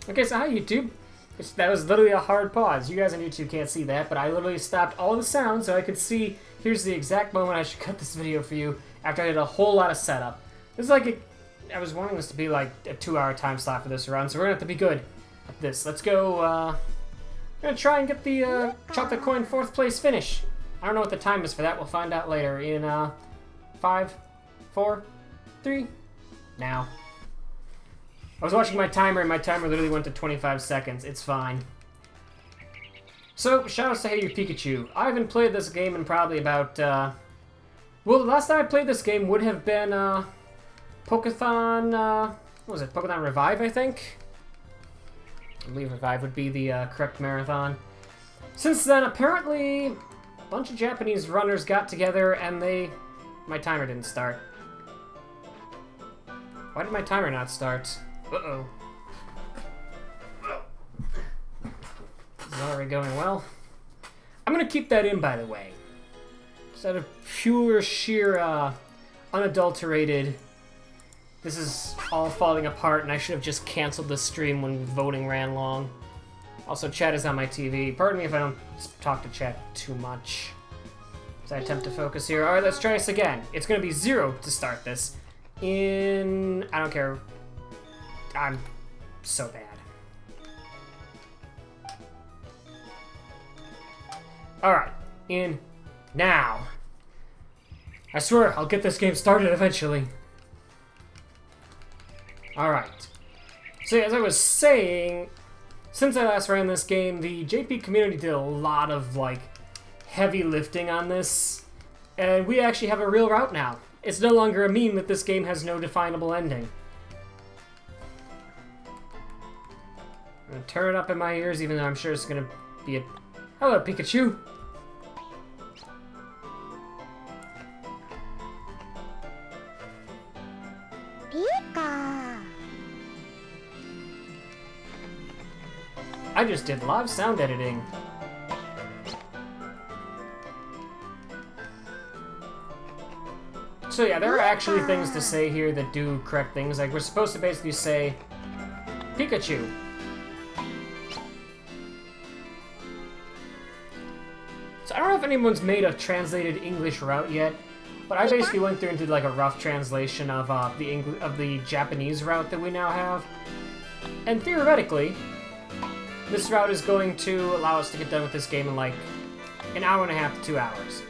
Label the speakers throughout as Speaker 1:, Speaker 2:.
Speaker 1: Okay, so hi YouTube. That was literally a hard pause. You guys on YouTube can't see that, but I literally stopped all the sound so I could see, here's the exact moment I should cut this video for you after I did a whole lot of setup. This is like I was wanting this to be like a 2-hour time slot for this run, so we're gonna have to be good at this. Let's go, I'm gonna try and get the chocolate coin 4th place finish. I don't know what the time is for that, we'll find out later in 5, 4, 3, now. I was watching my timer, and my timer literally went to 25 seconds. It's fine. So, shoutouts to Hey You Pikachu. I haven't played this game in probably about, well, the last time I played this game would have been, Pokeathon, what was it? Pokeathon Revive, I think? I believe Revive would be the correct marathon. Since then, apparently, a bunch of Japanese runners got together, and my timer didn't start. Why did my timer not start? Uh-oh. This is already going well. I'm gonna keep that in, by the way. Just out of pure, sheer, unadulterated, this is all falling apart, and I should have just canceled the stream when voting ran long. Also, chat is on my TV. Pardon me if I don't talk to chat too much. As I attempt to focus here. Alright, let's try this again. It's gonna be 0 to start this. I don't care. I'm so bad. Alright, in now. I swear, I'll get this game started eventually. Alright. So as I was saying, since I last ran this game, the JP community did a lot of, like, heavy lifting on this. And we actually have a real route now. It's no longer a meme that this game has no definable ending. I'm gonna turn it up in my ears, even though I'm sure it's gonna be a... Hello, Pikachu! Pika! I just did live sound editing. So yeah, there are actually things to say here that do correct things. Like, we're supposed to basically say, Pikachu. So I don't know if anyone's made a translated English route yet, but I basically went through and did like a rough translation of the Japanese route that we now have. And theoretically, this route is going to allow us to get done with this game in like an hour and a half to 2 hours.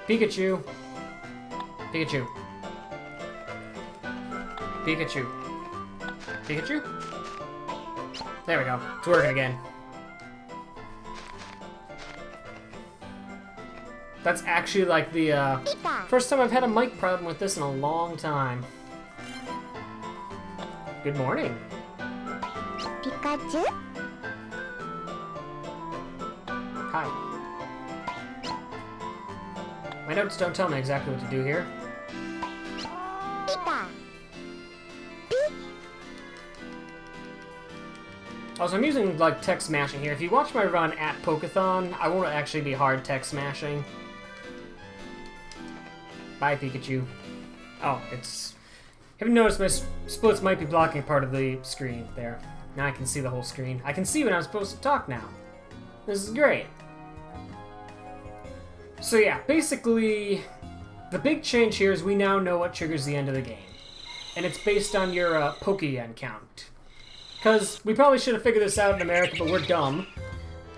Speaker 1: Pikachu. Pikachu. Pikachu. Pikachu? There we go. It's working again. That's actually like the first time I've had a mic problem with this in a long time. Good morning.
Speaker 2: Pikachu?
Speaker 1: Hi. My notes don't tell me exactly what to do here.
Speaker 2: Pika.
Speaker 1: Also, I'm using, like, text smashing here. If you watch my run at Pokeathon, I won't actually be hard text smashing. Bye, Pikachu. Oh, it's... Haven't noticed my splits might be blocking part of the screen there. Now I can see the whole screen. I can see when I'm supposed to talk now. This is great. So yeah, basically, the big change here is we now know what triggers the end of the game. And it's based on your Pokeyen count. Because we probably should have figured this out in America, but we're dumb.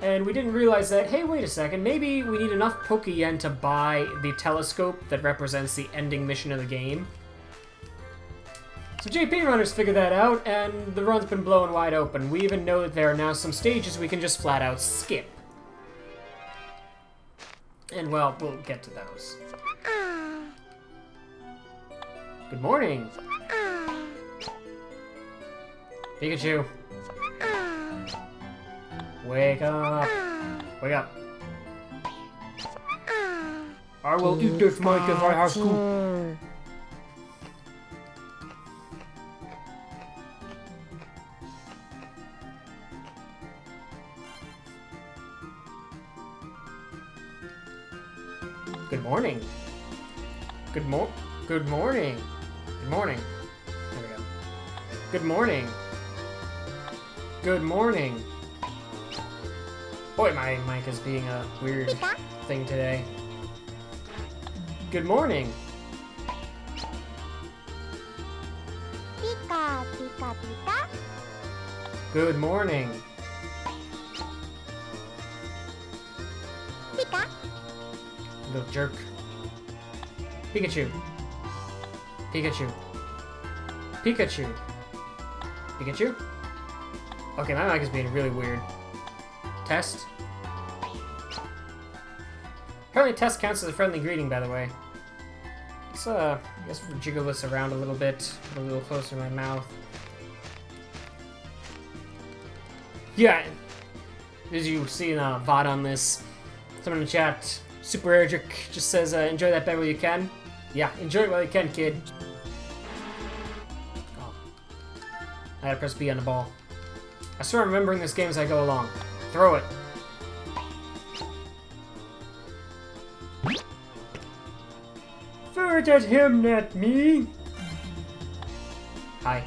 Speaker 1: And we didn't realize that, hey, wait a second, maybe we need enough Pokeyen to buy the telescope that represents the ending mission of the game. So JP runners figured that out, and the run's been blown wide open. We even know that there are now some stages we can just flat out skip. And, well, we'll get to those. Good morning. Pikachu. Wake up. Wake up. I will eat this mic if I have to. Good morning. Good morning. Good morning. Good morning. Good morning. Boy, my mic is being a weird thing today. Good morning.
Speaker 2: Pika, pika, pika.
Speaker 1: Good morning.
Speaker 2: Pika.
Speaker 1: Little jerk. Pikachu. Pikachu. Pikachu. Pikachu? Okay, my mic is being really weird. Test. Apparently test counts as a friendly greeting, by the way. Let's, I guess we'll jiggle this around a little bit. Put a little closer to my mouth. Yeah. As you see in a VOD on this, someone in the chat, Super Eric, just says, enjoy that bed while you can. Yeah, enjoy it while you can, kid. Oh. I gotta press B on the ball. I swear I'm remembering this game as I go along. Throw it. Throw it at him, not me. Hi.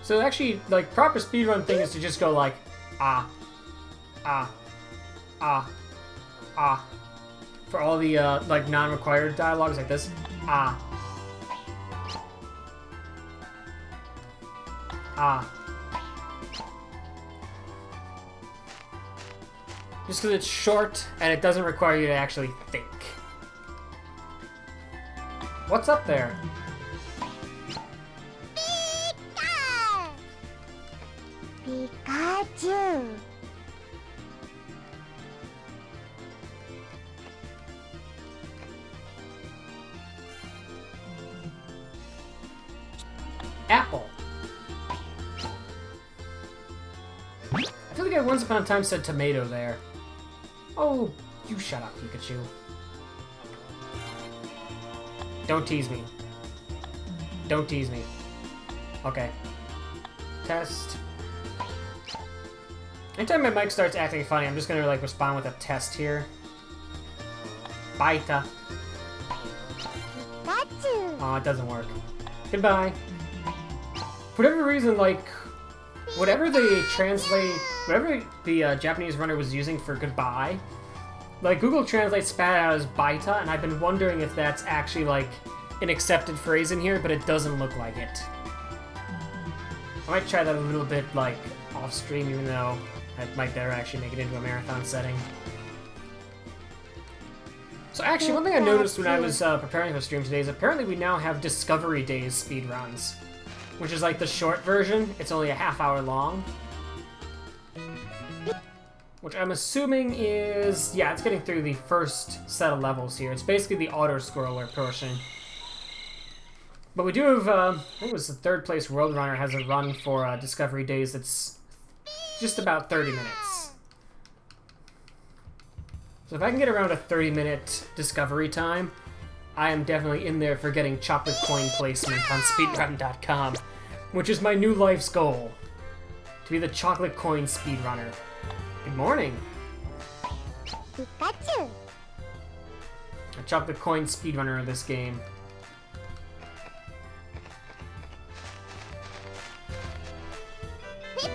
Speaker 1: So actually, like, proper speedrun thing is to just go like, ah, ah, ah, ah. For all the, like, non-required dialogues like this. Ah. Ah. Just because it's short and it doesn't require you to actually think. What's up there?
Speaker 2: Pikachu.
Speaker 1: Apple. I feel like I once upon a time said tomato there. Oh, you shut up, Pikachu. Don't tease me. Don't tease me. Okay. Test. Anytime my mic starts acting funny, I'm just gonna like respond with a test here. Baita.
Speaker 2: Pikachu.
Speaker 1: Oh, it doesn't work. Goodbye. For whatever reason, like, whatever they translate, whatever the Japanese runner was using for goodbye, like, Google Translate spat out as baita, and I've been wondering if that's actually, like, an accepted phrase in here, but it doesn't look like it. I might try that a little bit, like, off-stream, even though I might better actually make it into a marathon setting. So actually, one thing I noticed when I was preparing for the stream today is apparently we now have Discovery Days speedruns, which is like the short version. It's only a half-hour long. Which I'm assuming is... yeah, it's getting through the first set of levels here. It's basically the auto-scroller portion. But we do have, I think it was the third place World Runner has a run for Discovery Days that's just about 30 minutes. So if I can get around a 30-minute discovery time, I am definitely in there for getting chocolate coin placement on speedrun.com, which is my new life's goal, to be the chocolate coin speedrunner. Good morning.
Speaker 2: Pikachu.
Speaker 1: A chocolate coin speedrunner of this game.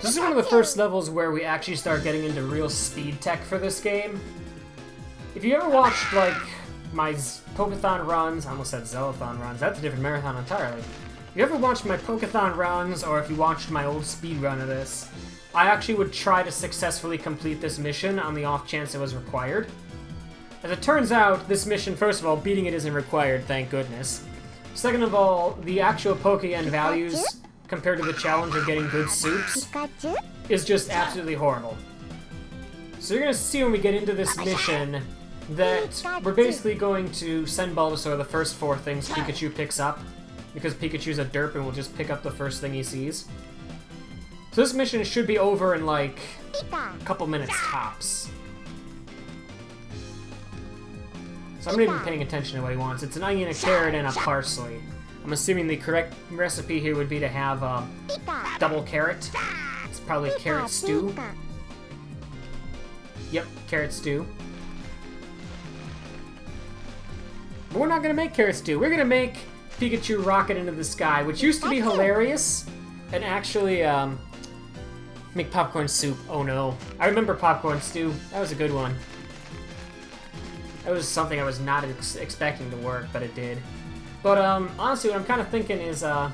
Speaker 1: This is one of the first levels where we actually start getting into real speed tech for this game. If you ever watched, like, my Pokeathon runs, I almost said Zellathon runs, that's a different marathon entirely. If you ever watched my Pokeathon runs, or if you watched my old speedrun of this, I actually would try to successfully complete this mission on the off chance it was required. As it turns out, this mission, first of all, beating it isn't required, thank goodness. Second of all, the actual Poke-N values, compared to the challenge of getting good soups,
Speaker 2: Pikachu.
Speaker 1: is just absolutely horrible. So you're gonna see when we get into this mission that we're basically going to send Bulbasaur the first 4 things Pikachu picks up, because Pikachu's a derp and will just pick up the first thing he sees. So this mission should be over in like a couple minutes tops. So I'm not even paying attention to what he wants. It's an onion, a carrot, and a parsley. I'm assuming the correct recipe here would be to have double carrot. It's probably carrot stew. Yep, carrot stew. But we're not gonna make carrot stew. We're gonna make Pikachu rocket into the sky, which used to be hilarious, and actually make popcorn soup. Oh no. I remember popcorn stew. That was a good one. That was something I was not expecting to work, but it did. But honestly, what I'm kind of thinking is, well,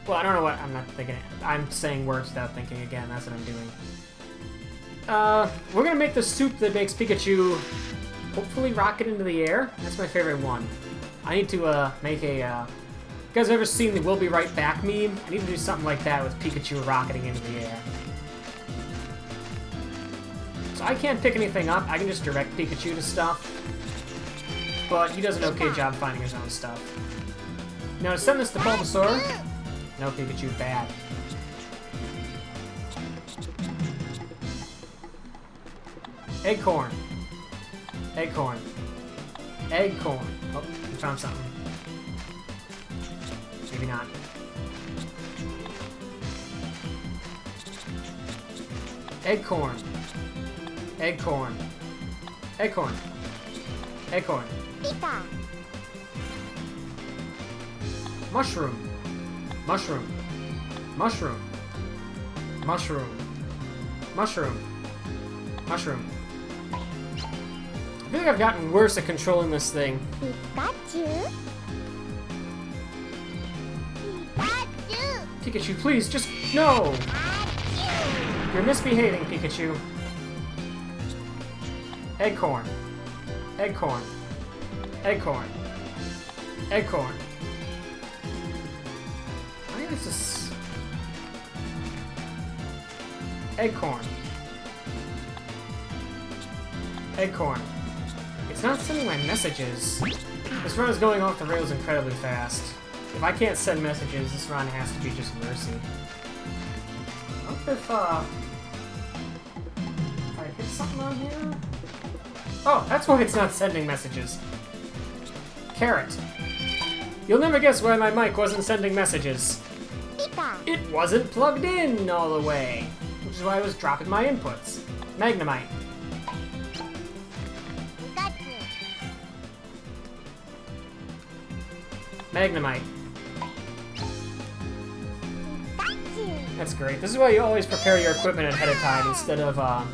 Speaker 1: I don't know what I'm not thinking. I'm saying words without thinking again. That's what I'm doing. We're gonna make the soup that makes Pikachu hopefully rocket into the air. That's my favorite one. I need to make a. You guys ever seen the "We'll be right back" meme? I need to do something like that with Pikachu rocketing into the air. So I can't pick anything up. I can just direct Pikachu to stuff. But he does an okay job finding his own stuff. Now to send this to Bulbasaur. No, Pikachu, bad. Acorn. Acorn. Acorn. Oh, we found something. Maybe not. Acorn. Acorn. Acorn. Acorn.
Speaker 2: Pika.
Speaker 1: Mushroom. Mushroom. Mushroom. Mushroom. Mushroom. Mushroom. I feel like I've gotten worse at controlling this thing.
Speaker 2: Pikachu. Pikachu.
Speaker 1: Pikachu, please, just no! You're misbehaving, Pikachu. Acorn. Acorn. Acorn. Acorn. I think it's just... Acorn. Acorn. It's not sending my messages. This run is going off the rails incredibly fast. If I can't send messages, this run has to be just mercy. I wonder if I hit something on here? Oh, that's why it's not sending messages. Carrot. You'll never guess why my mic wasn't sending messages.
Speaker 2: Pika.
Speaker 1: It wasn't plugged in all the way, which is why I was dropping my inputs. Magnemite.
Speaker 2: Pikachu.
Speaker 1: Magnemite.
Speaker 2: Pikachu.
Speaker 1: That's great. This is why you always prepare your equipment ahead of time instead of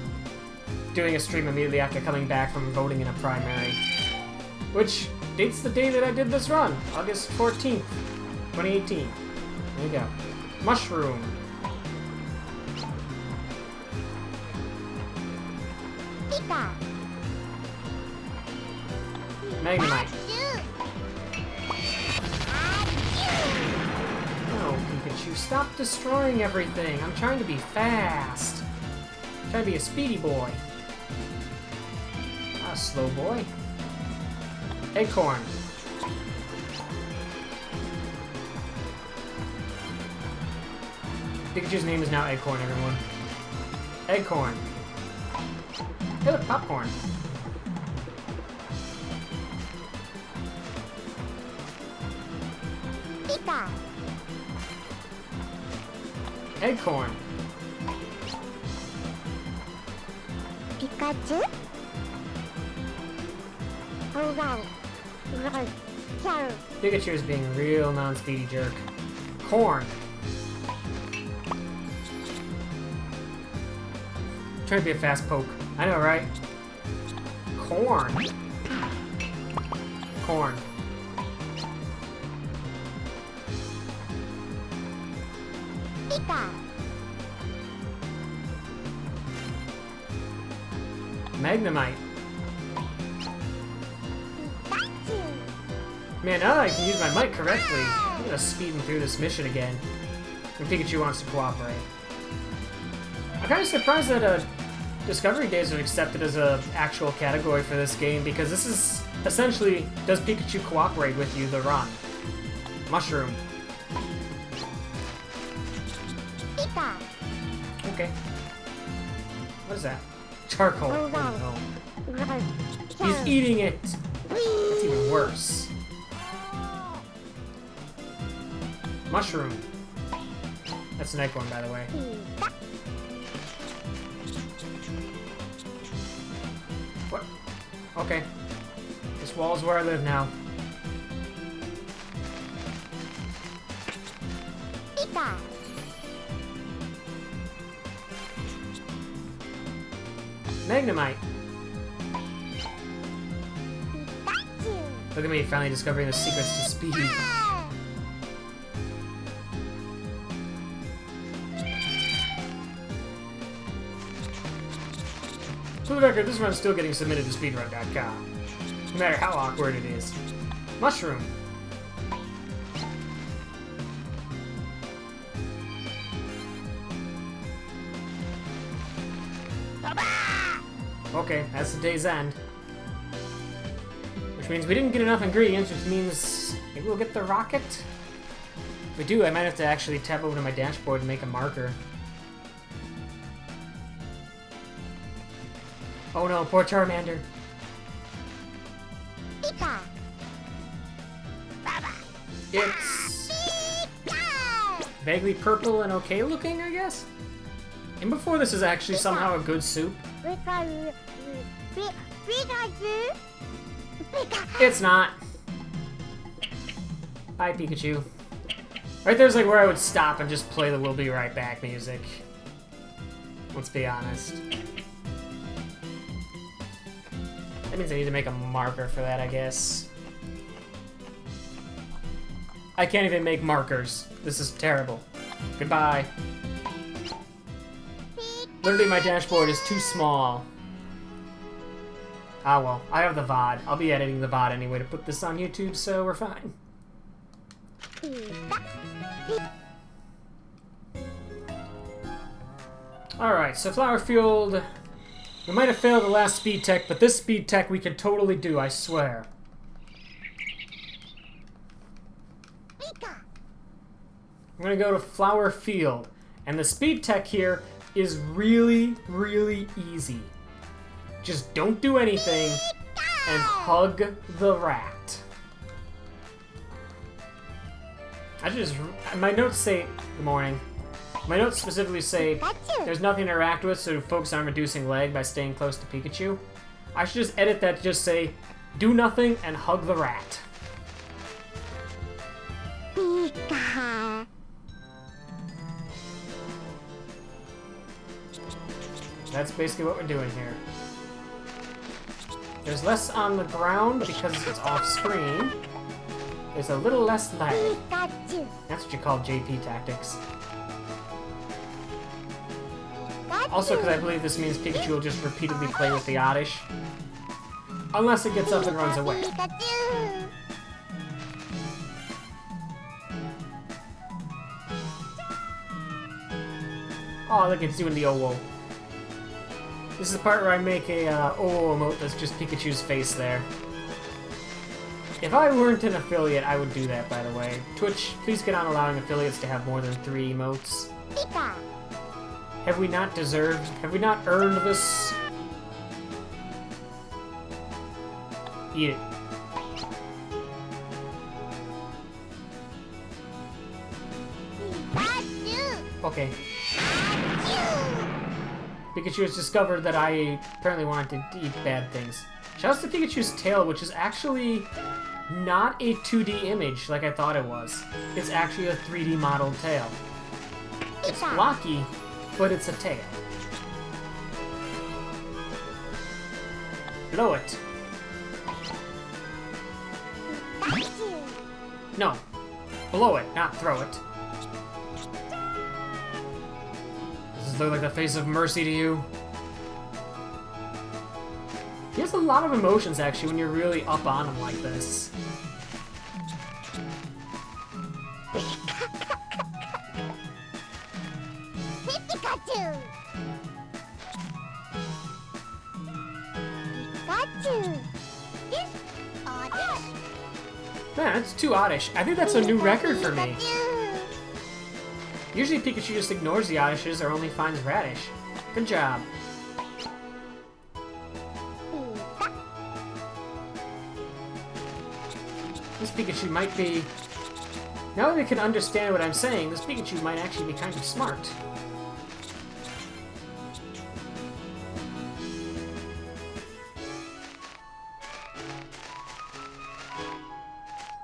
Speaker 1: doing a stream immediately after coming back from voting in a primary. Which dates the day that I did this run, August 14th, 2018. There you go. Mushroom.
Speaker 2: Pika.
Speaker 1: Magnemite.
Speaker 2: Pikachu.
Speaker 1: No, Pikachu, stop destroying everything. I'm trying to be fast. I'm trying to be a speedy boy. Not a slow boy. Acorn. Pikachu's name is now Acorn, everyone. Acorn. Hey, look, popcorn.
Speaker 2: Pika.
Speaker 1: Acorn.
Speaker 2: Pikachu. Hold on. Right. Here.
Speaker 1: Pikachu is being a real non-speedy jerk. Corn. Trying to be a fast poke. I know, right? Corn. Corn.
Speaker 2: Pika.
Speaker 1: Magnemite.
Speaker 2: Pikachu.
Speaker 1: Man, now that I can use my mic correctly, I'm gonna speed him through this mission again. And Pikachu wants to cooperate. I'm kind of surprised that Discovery Days was accepted as an actual category for this game, because this is essentially, does Pikachu cooperate with you, the run? Mushroom.
Speaker 2: Pika.
Speaker 1: Okay. What is that? Charcoal.
Speaker 2: Hold
Speaker 1: Oh,
Speaker 2: on.
Speaker 1: no.
Speaker 2: Right.
Speaker 1: He's
Speaker 2: Here.
Speaker 1: eating it! That's even worse. Mushroom. That's an acorn, by the way.
Speaker 2: Pika.
Speaker 1: What? Okay. This wall is where I live now. Magnemite.
Speaker 2: Pikachu.
Speaker 1: Look at me finally discovering the secrets to speed.
Speaker 2: Ah.
Speaker 1: For the record, this run's still getting submitted to speedrun.com. No matter how awkward it is. Mushroom. Okay, that's the day's end. Which means we didn't get enough ingredients, which means maybe we'll get the rocket? If we do, I might have to actually tap over to my dashboard and make a marker. Oh no, poor Charmander.
Speaker 2: Pika.
Speaker 1: It's
Speaker 2: Pika.
Speaker 1: vaguely purple and okay looking, I guess? And before this is actually somehow a good soup.
Speaker 2: Pikachu. Pikachu. Pika.
Speaker 1: It's not. Bye, Pikachu. Right there's like where I would stop and just play the We'll Be Right Back music. Let's be honest. That means I need to make a marker for that, I guess. I can't even make markers. This is terrible. Goodbye. Literally, my dashboard is too small. Ah well, I have the VOD. I'll be editing the VOD anyway to put this on YouTube, so we're fine. Alright, so Flower Field... We might have failed the last speed tech, but this speed tech we could totally do, I swear.
Speaker 2: Pika.
Speaker 1: I'm gonna go to Flower Field, and the speed tech here is really, really easy. Just don't do anything and hug the rat. I just... My notes say... Good morning. My notes specifically say there's nothing to interact with, so focus on reducing lag by staying close to Pikachu. I should just edit that to just say, do nothing and hug the rat.
Speaker 2: Pika.
Speaker 1: That's basically what we're doing here. There's less on the ground because it's off screen. There's a little less lag.
Speaker 2: Pikachu.
Speaker 1: That's what you call JP tactics. Also, because I believe this means Pikachu will just repeatedly play with the Oddish. Unless it gets up and runs away.
Speaker 2: Pikachu.
Speaker 1: Oh, look, it's doing the oh-whoa. This is the part where I make a oh-whoa emote that's just Pikachu's face there. If I weren't an affiliate, I would do that, by the way. Twitch, please get on allowing affiliates to have more than 3 emotes.
Speaker 2: Pika.
Speaker 1: Have we not deserved? Have we not earned this? Eat it.
Speaker 2: Pikachu.
Speaker 1: Okay. Pikachu has discovered that I apparently wanted to eat bad things. Shouts to Pikachu's tail, which is actually not a 2D image like I thought it was. It's actually a 3D modeled tail. It's blocky, but it's a tail. Blow it.
Speaker 2: Pikachu.
Speaker 1: No. Blow it, not throw it. Does this look like the face of mercy to you? He has a lot of emotions, actually, when you're really up on him like this.
Speaker 2: Pikachu. Pikachu. This Oddish.
Speaker 1: Man, that's too oddish. I think that's a new record for me.
Speaker 2: Pikachu.
Speaker 1: Usually Pikachu just ignores the oddishes or only finds radish. Good job.
Speaker 2: Pika.
Speaker 1: This Pikachu might be... Now that they can understand what I'm saying, this Pikachu might actually be kind of smart.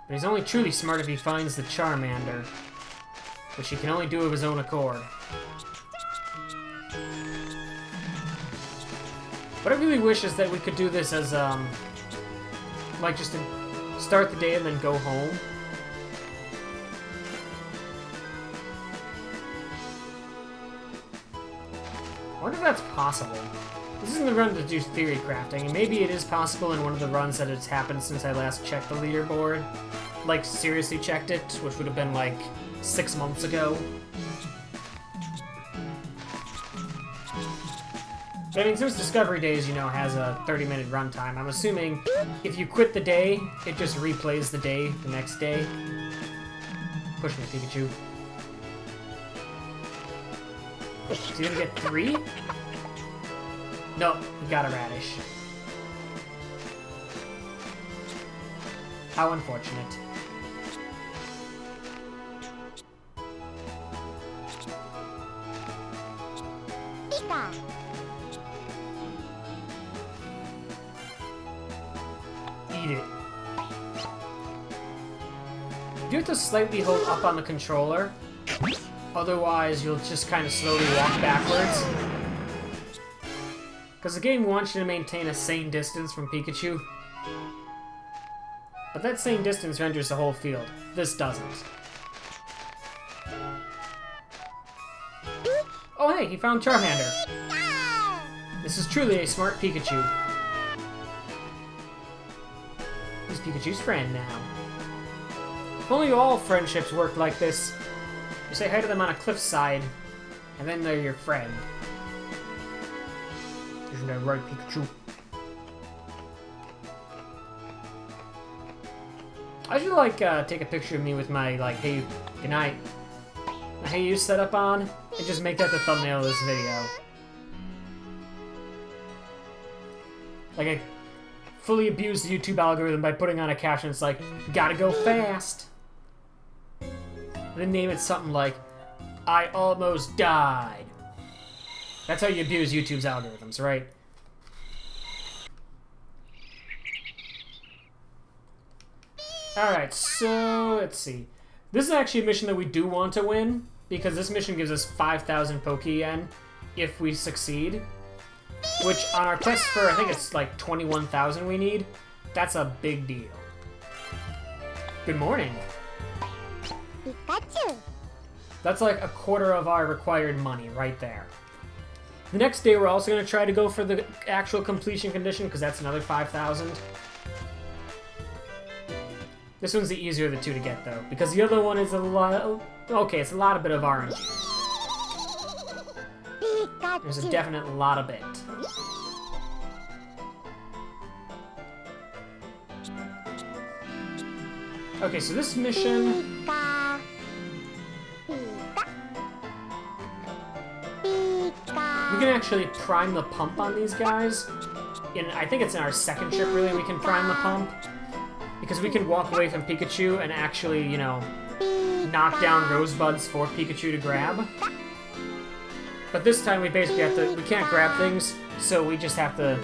Speaker 1: But he's only truly smart if he finds the Charmander, which he can only do of his own accord. What I really wish is that we could do this as, like, just to start the day and then go home. I wonder if that's possible. This isn't the run to do theory crafting, and maybe it is possible in one of the runs that it's happened since I last checked the leaderboard. Like, seriously checked it, which would have been, like, 6 months ago. But I mean, since Discovery Days, you know, has a 30-minute runtime, I'm assuming if you quit the day, it just replays the day the next day. Push me, Pikachu. Is he gonna get 3? No, he got a radish. How unfortunate.
Speaker 2: Pika.
Speaker 1: Eat it. You have to slightly hold up on the controller. Otherwise, you'll just kind of slowly walk backwards. Because the game wants you to maintain a sane distance from Pikachu. But that same distance renders the whole field. This doesn't. Oh hey, he found Charmander. This is truly a smart Pikachu. He's Pikachu's friend now. If only all friendships worked like this. You say hi to them on a cliffside, and then they're your friend. Isn't that right, Pikachu? I should, like, take a picture of me with my, like, hey, good night, my hey you setup on, and just make that the thumbnail of this video. Like, I fully abused the YouTube algorithm by putting on a caption that's like, gotta go fast. And then name it something like, I almost died. That's how you abuse YouTube's algorithms, right? Alright, so let's see. This is actually a mission that we do want to win, because this mission gives us 5,000 Poke-Yen if we succeed. Which, on our quest for, I think it's like 21,000 we need, that's a big deal. Good morning.
Speaker 2: Pikachu.
Speaker 1: That's like a quarter of our required money right there. The next day we're also going to try to go for the actual completion condition, because that's another 5,000. This one's the easier of the two to get, though, because the other one is a lot of... Okay, it's a lot of bit of RNG.
Speaker 2: Pikachu.
Speaker 1: There's a definite lot of it. Okay, so this mission...
Speaker 2: Pika. Pika. Pika.
Speaker 1: We can actually prime the pump on these guys. I think it's in our second trip, really, we can prime the pump. Because we can walk away from Pikachu and actually, you know, knock down Rosebuds for Pikachu to grab. But this time we basically have to... We can't grab things, so we just have to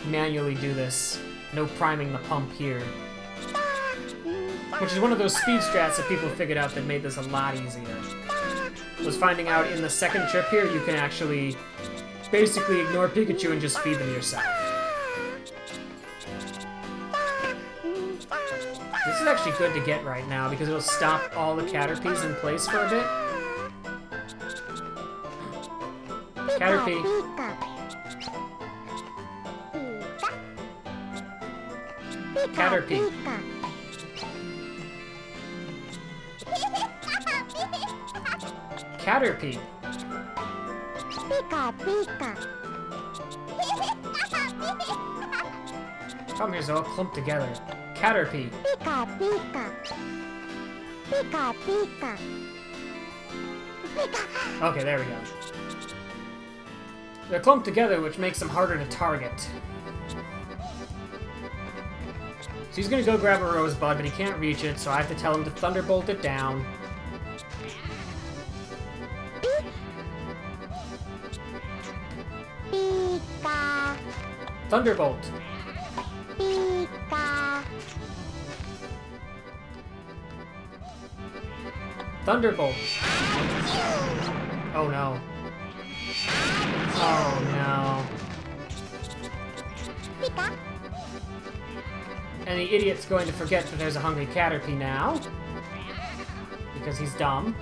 Speaker 1: manually do this. No priming the pump here. Which is one of those speed strats that people figured out that made this a lot easier. Was finding out in the second trip here, you can actually basically ignore Pikachu and just feed them yourself. This is actually good to get right now because it'll stop all the Caterpies in place for a bit. Caterpie. Caterpie. Caterpie.
Speaker 2: Pika, Pika.
Speaker 1: Come here, they're all clumped together. Caterpie.
Speaker 2: Pika, Pika. Pika, Pika. Pika.
Speaker 1: Okay, there we go. They're clumped together, which makes them harder to target. So he's gonna go grab a Rosebud, but he can't reach it, so I have to tell him to Thunderbolt it down.
Speaker 2: Pika.
Speaker 1: Thunderbolt.
Speaker 2: Pika.
Speaker 1: Thunderbolt. Oh no. Oh no. And the idiot's going to forget that there's a hungry Caterpie now. Because he's dumb.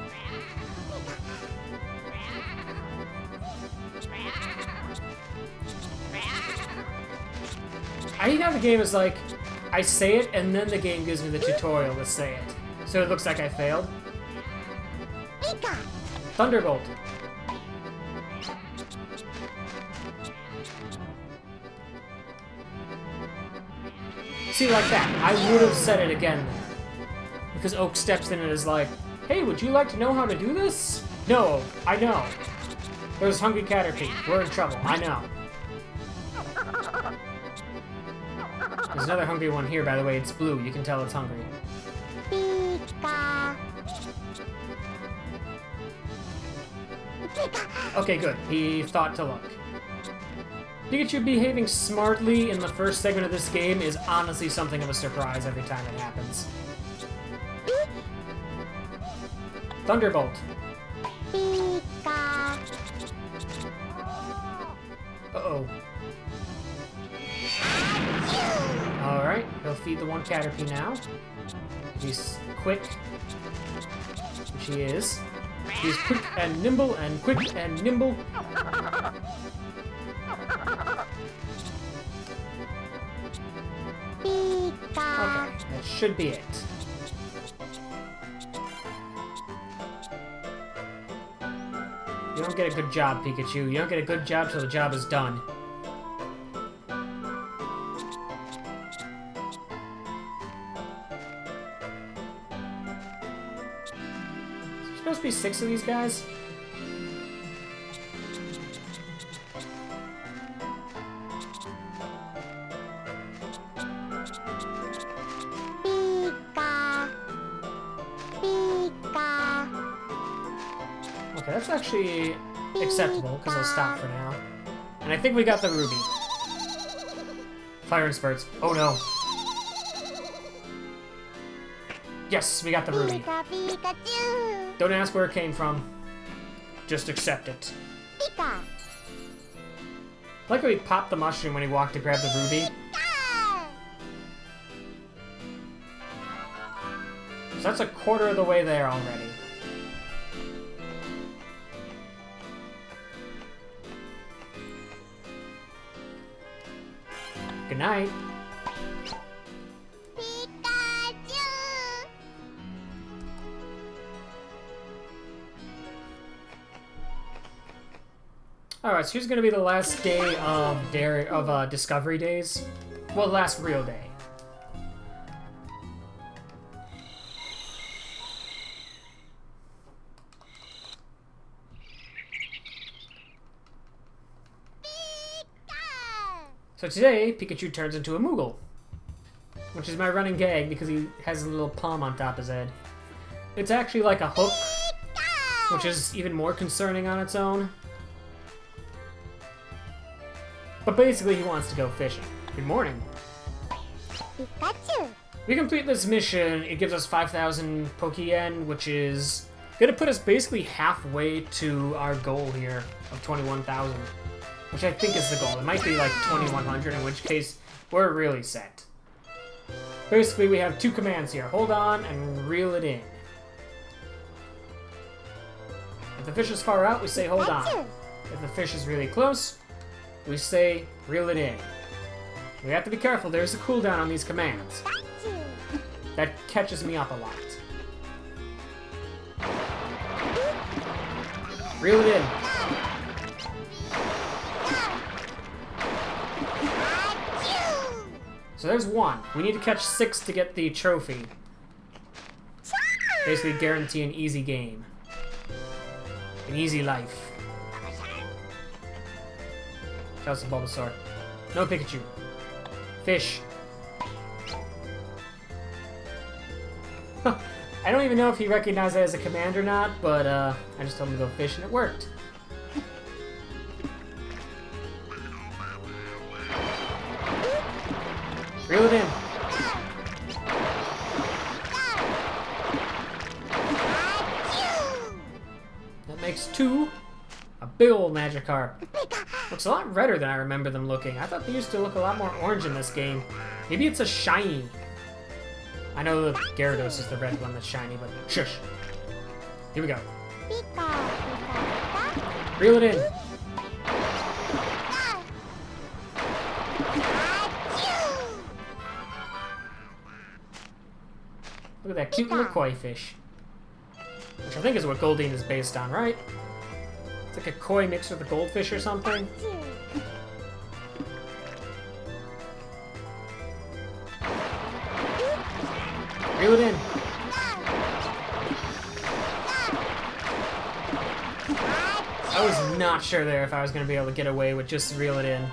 Speaker 1: I hate how the game is like, I say it, and then the game gives me the tutorial to say it. So it looks like I failed.
Speaker 2: Pika.
Speaker 1: Thunderbolt. See, like that. I would have said it again there. Because Oak steps in and is like, hey, would you like to know how to do this? No, I know. There's hungry Caterpie. We're in trouble. I know. There's another hungry one here, by the way. It's blue. You can tell it's hungry.
Speaker 2: Pika. Pika.
Speaker 1: Okay, good. He thought to look. Pikachu behaving smartly in the first segment of this game is honestly something of a surprise every time it happens. Thunderbolt.
Speaker 2: Pika.
Speaker 1: Uh-oh. Alright, he'll feed the one Caterpie now. If he's quick, which he is. He's quick and nimble and quick and nimble.
Speaker 2: Pika.
Speaker 1: Okay, that should be it. You don't get a good job, Pikachu. You don't get a good job till the job is done. There's supposed to be 6 of these guys?
Speaker 2: Pika. Pika.
Speaker 1: Okay, that's actually acceptable, because I'll stop for now. And I think we got the ruby. Fire and spurts. Oh no. Yes, we got the ruby.
Speaker 2: Pika. Pikachu.
Speaker 1: Don't ask where it came from. Just accept it.
Speaker 2: Pika.
Speaker 1: I like how he popped the mushroom when he walked to grab the ruby. So that's a quarter of the way there already. Good night.
Speaker 2: Pikachu.
Speaker 1: Alright, so here's gonna be the last day of Discovery Days. Well, the last real day. So today, Pikachu turns into a Moogle. Which is my running gag because he has a little palm on top of his head. It's actually like a hook, which is even more concerning on its own. But basically he wants to go fishing. Good morning.
Speaker 2: Pikachu.
Speaker 1: We complete this mission, it gives us 5,000 Poke-Yen, which is gonna put us basically halfway to our goal here of 21,000. Which I think is the goal. It might be like 2,100, in which case we're really set. Basically, we have 2 commands here. Hold on and reel it in. If the fish is far out, we say hold on. If the fish is really close, we say reel it in. We have to be careful. There's a cooldown on these commands. That catches me up a lot. Reel it in. So there's 1. We need to catch 6 to get the trophy. Basically guarantee an easy game. An easy life. How's the Bulbasaur? No Pikachu. Fish. I don't even know if he recognized that as a command or not, but I just told him to go fish and it worked. Reel it in. That makes 2. A big ol' Magikarp. Looks a lot redder than I remember them looking. I thought they used to look a lot more orange in this game. Maybe it's a shiny. I know the Gyarados is the red one that's shiny, but shush. Here we go.
Speaker 2: Pika, pika, pika.
Speaker 1: Reel it in. Look at that cute little koi fish. Which I think is what Goldeen is based on, right? It's like a koi mixed with a goldfish or something. Reel it in. I was not sure there if I was going to be able to get away with just reel it in.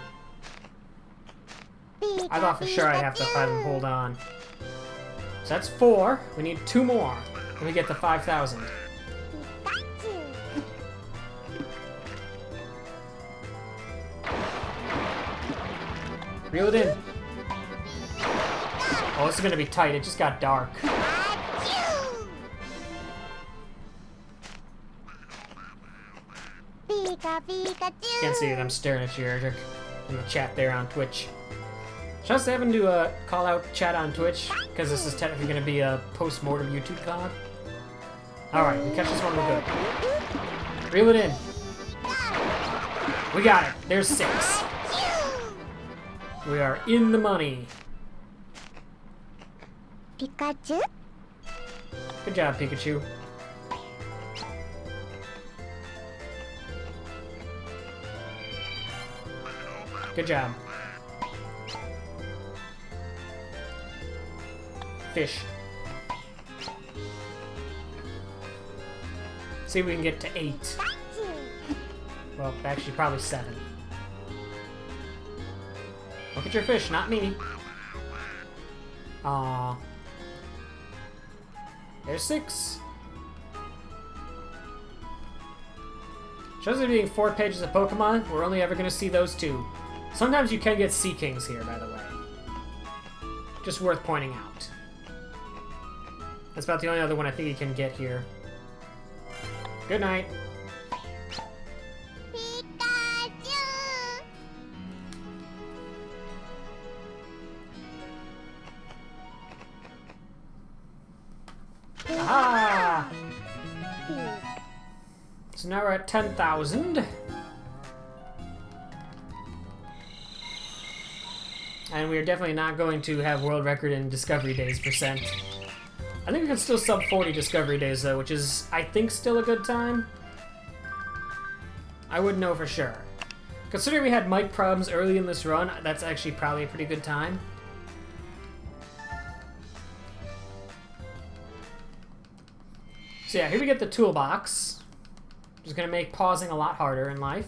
Speaker 1: I thought for sure I'd have to have him hold on. So that's 4. We need 2 more. And we get to 5,000. Reel it in. Oh, this is going to be tight. It just got dark. Can't see it. I'm staring at you, Eric, in the chat there on Twitch. Just having to call out chat on Twitch, because this is technically going to be a post-mortem YouTube VOD. Alright, we catch this one real good. Reel it in. We got it. There's 6. We are in the money.
Speaker 2: Pikachu?
Speaker 1: Good job, Pikachu. Good job. Fish. See if we can get to 8. Well, actually, probably 7. Look at your fish, not me. Aww. There's 6. Shows there being 4 pages of Pokemon. We're only ever going to see those 2. Sometimes you can get Sea Kings here, by the way. Just worth pointing out. That's about the only other one I think you can get here. Good night.
Speaker 2: Pikachu!
Speaker 1: Aha! So now we're at 10,000. And we are definitely not going to have world record in Discovery Days %. I think we can still sub 40 Discovery Days though, which is, I think, still a good time. I wouldn't know for sure. Considering we had mic problems early in this run, that's actually probably a pretty good time. So yeah, here we get the toolbox, which is going to make pausing a lot harder in life.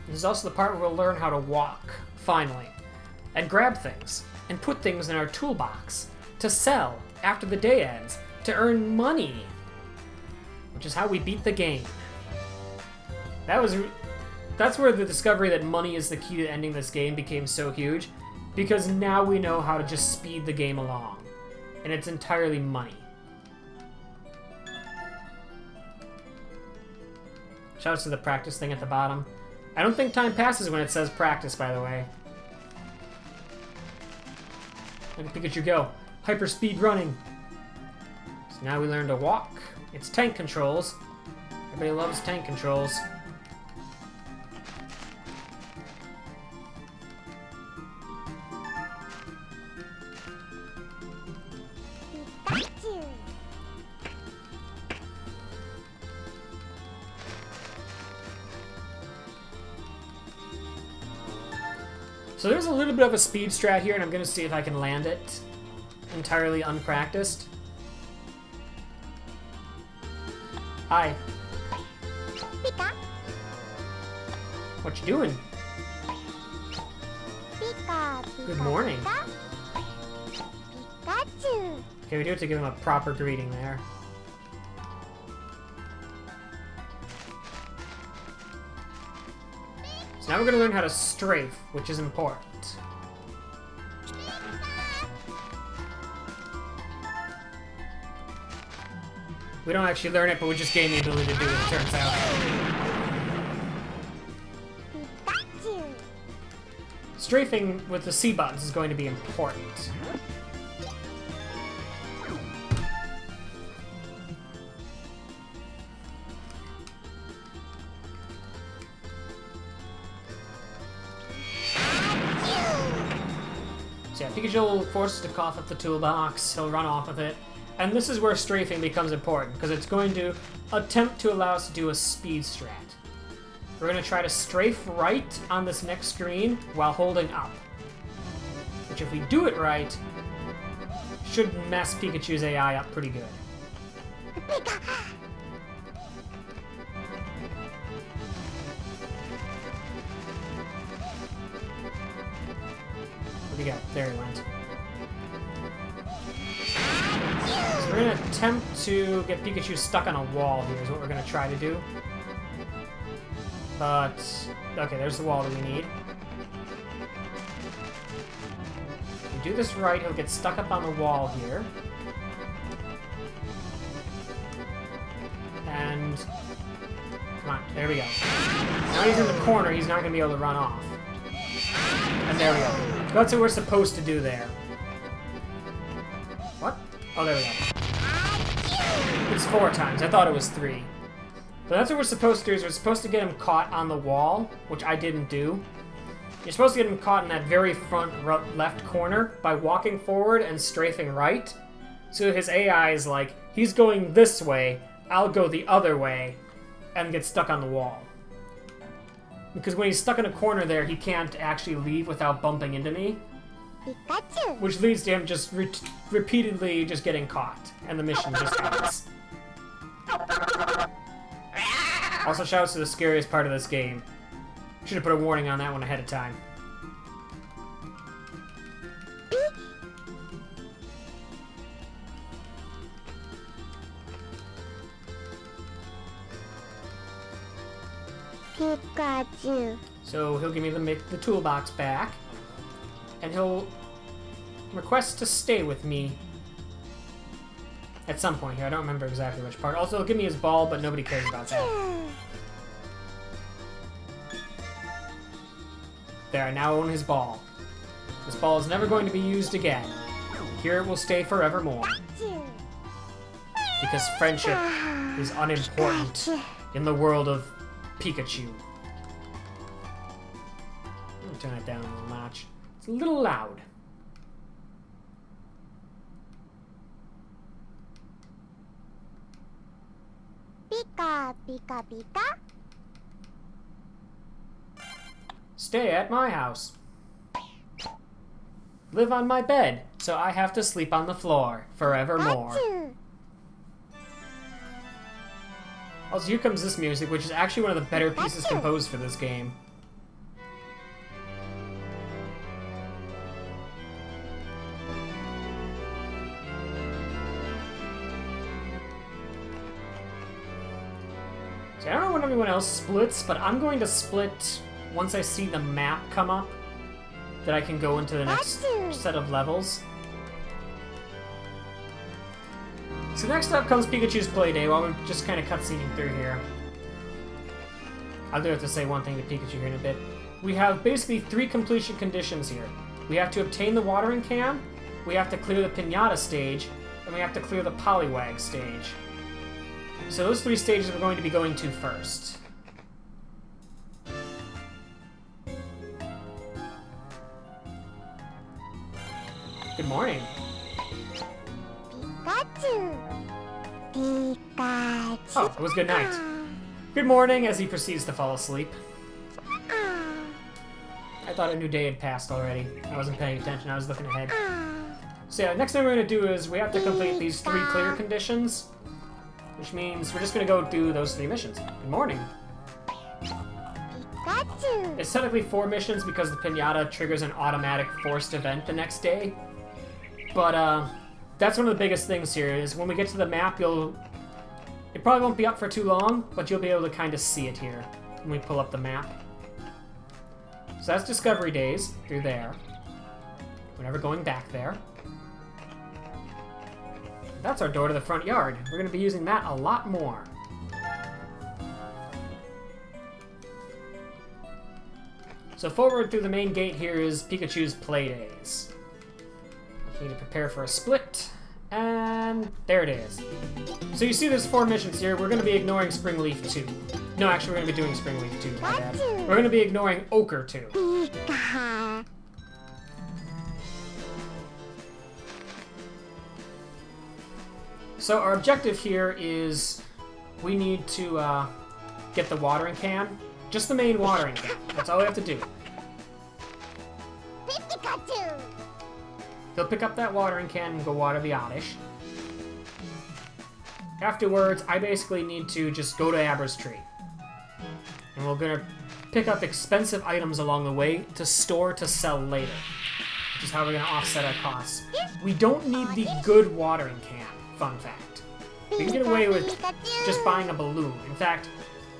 Speaker 1: This is also the part where we'll learn how to walk, finally, and grab things, and put things in our toolbox to sell after the day ends, to earn money, which is how we beat the game. That's where the discovery that money is the key to ending this game became so huge, because now we know how to just speed the game along, and it's entirely money. Shoutouts to the practice thing at the bottom. I don't think time passes when it says practice, by the way. Look at Pikachu go. Hyper speed running. So now we learn to walk. It's tank controls. Everybody loves tank controls.
Speaker 2: Pikachu!
Speaker 1: So there's a little bit of a speed strat here, and I'm going to see if I can land it entirely unpracticed. Hi.
Speaker 2: Pika!
Speaker 1: What you doing?
Speaker 2: Pika!
Speaker 1: Good morning.
Speaker 2: Pikachu!
Speaker 1: Okay, we do have to give him a proper greeting there. So now we're going to learn how to strafe, which is important. We don't actually learn it, but we just gain the ability to do it, it turns out.
Speaker 2: Pikachu!
Speaker 1: strafing with the C buttons is going to be important. So yeah, Pikachu will force to cough up the toolbox, he'll run off with it, and this is where strafing becomes important, because it's going to attempt to allow us to do a speed strat. We're going to try to strafe right on this next screen while holding up. Which if we do it right, should mess Pikachu's AI up pretty good. Where'd he go? There he went. So we're going to attempt to get Pikachu stuck on a wall here is what we're going to try to do. But, okay, there's the wall that we need. If we do this right, he'll get stuck up on the wall here. And, come on, there we go. Now he's in the corner, he's not going to be able to run off. And there we go. That's what we're supposed to do there. What? Oh, there we go. It's 4 times. I thought it was 3. But that's what we're supposed to do, is we're supposed to get him caught on the wall, which I didn't do. You're supposed to get him caught in that very front left corner by walking forward and strafing right. So his AI is like, he's going this way, I'll go the other way, and get stuck on the wall. Because when he's stuck in a corner there, he can't actually leave without bumping into me.
Speaker 2: Pikachu.
Speaker 1: Which leads to him just repeatedly just getting caught, and the mission just ends. Also, shoutouts to the scariest part of this game. Should have put a warning on that one ahead of time.
Speaker 2: Pikachu.
Speaker 1: So he'll give me the toolbox back, and he'll request to stay with me at some point here. I don't remember exactly which part. Also, he'll give me his ball, but nobody cares about that. There, I now own his ball. This ball is never going to be used again. Here it will stay forevermore. Because friendship is unimportant in the world of Pikachu. I'm gonna turn it down a little notch. It's a little loud.
Speaker 2: Pika, pika, pika.
Speaker 1: Stay at my house. Live on my bed, so I have to sleep on the floor forevermore.
Speaker 2: Pikachu.
Speaker 1: Also, here comes this music, which is actually one of the better pieces composed for this game. So I don't know when everyone else splits, but I'm going to split once I see the map come up, that I can go into the next set of levels. So next up comes Pikachu's Playdate, while we're just kind of cutscening through here. I do have to say one thing to Pikachu here in a bit. We have basically 3 completion conditions here. We have to obtain the watering can, we have to clear the Pinata stage, and we have to clear the Poliwag stage. So those 3 stages we're going to be going to first. Good morning.
Speaker 2: Pikachu. Pikachu.
Speaker 1: Oh, it was good night. Good morning, as he proceeds to fall asleep. I thought a new day had passed already. I wasn't paying attention, I was looking ahead. So yeah, next thing we're going to do is we have to complete these 3 clear conditions, which means we're just going to go do those 3 missions. Good morning.
Speaker 2: Pikachu.
Speaker 1: It's technically 4 missions because the Pinata triggers an automatic forced event the next day. But, that's one of the biggest things here, is when we get to the map, it probably won't be up for too long, but you'll be able to kind of see it here when we pull up the map. So that's Discovery Days, through there. We're never going back there. That's our door to the front yard. We're going to be using that a lot more. So forward through the main gate here is Pikachu's Playdays. We need to prepare for a split, and there it is. So you see there's 4 missions here. We're going to be ignoring Springleaf 2. No, actually, we're going to be doing Springleaf 2, my bad. We're going to be ignoring Ochre 2.
Speaker 2: Pika.
Speaker 1: So our objective here is we need to get the watering can. Just the main watering can. That's all we have to do.
Speaker 2: Pikachu.
Speaker 1: He'll pick up that watering can and go water the Oddish. Afterwards, I basically need to just go to Abra's tree. And we're gonna pick up expensive items along the way to store to sell later. Which is how we're gonna offset our costs. We don't need the good watering can, fun fact. We can get away with just buying a balloon. In fact,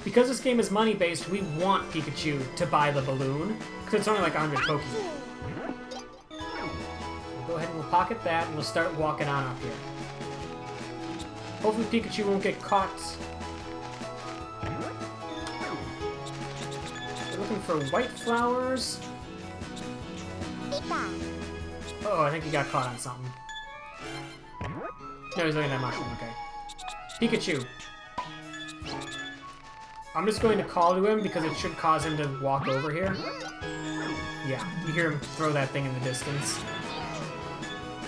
Speaker 1: because this game is money-based, we want Pikachu to buy the balloon, because it's only like 100 Pokemon. We'll go ahead and we'll pocket that, and we'll start walking on up here. Hopefully Pikachu won't get caught. We're looking for white flowers.
Speaker 2: Pika.
Speaker 1: Oh, I think he got caught on something. No, he's looking at that mushroom, okay. Pikachu. I'm just going to call to him because it should cause him to walk over here. Yeah, you hear him throw that thing in the distance.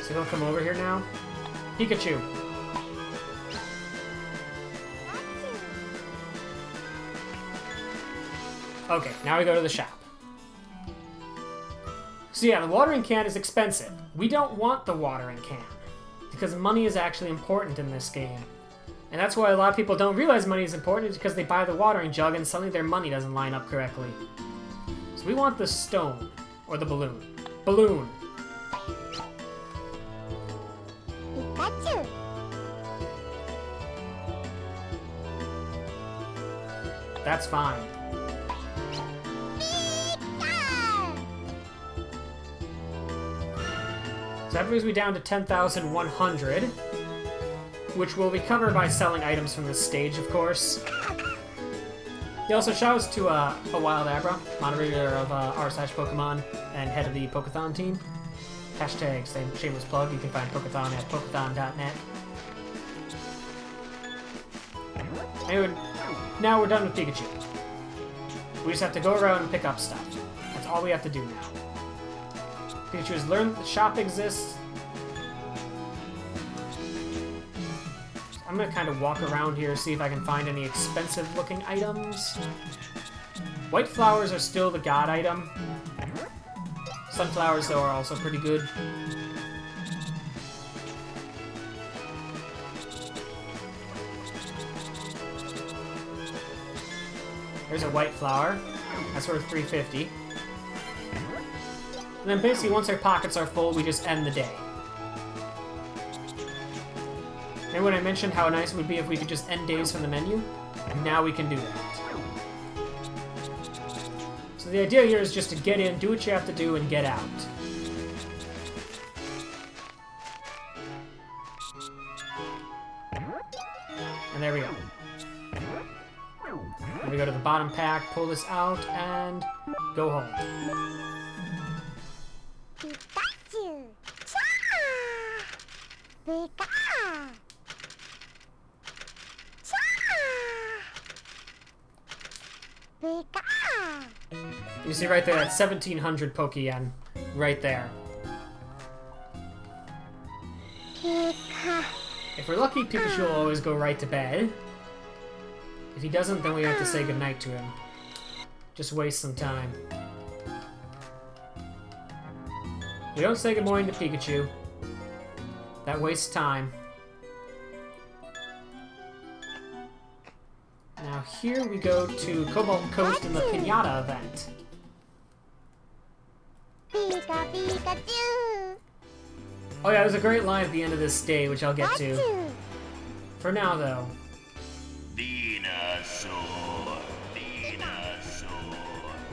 Speaker 1: So he'll come over here now. Pikachu. Okay, now we go to the shop. So yeah, the watering can is expensive. We don't want the watering can, because money is actually important in this game. And that's why a lot of people don't realize money is important, is because they buy the watering jug and suddenly their money doesn't line up correctly. So we want the stone, or the balloon. Balloon.
Speaker 2: Pikachu.
Speaker 1: That's fine. So that brings me down to 10,100, which will be covered by selling items from this stage, of course. He also shouts to a Wild Abra, moderator of r/Pokemon and head of the Pokeathon team. Hashtag shameless plug. You can find Pokeathon at pokeathon.net. Anyway, now we're done with Pikachu. We just have to go around and pick up stuff. That's all we have to do now. Pikachu has learned that the shop exists. I'm gonna kind of walk around here, see if I can find any expensive looking items. White flowers are still the god item. Sunflowers, though, are also pretty good. There's a white flower. That's worth 350. And then basically, once our pockets are full, we just end the day. Remember when I mentioned how nice it would be if we could just end days from the menu? Now we can do that. So the idea here is just to get in, do what you have to do, and get out. And there we go. Then we go to the bottom pack, pull this out, and go home.
Speaker 2: Pikachu. Cha. Pika. Cha. Pika.
Speaker 1: You see right there, that's 1,700 Pokeyen. Right there.
Speaker 2: Pika.
Speaker 1: If we're lucky, Pikachu will always go right to bed. If he doesn't, then we have to say goodnight to him. Just waste some time. We don't say good morning to Pikachu. That wastes time. Now here we go to Cobalt Coast in the Pinata event.
Speaker 2: Pika, Pikachu.
Speaker 1: Oh yeah, there's a great line at the end of this day, which I'll get to.
Speaker 2: Pikachu.
Speaker 1: For now, though.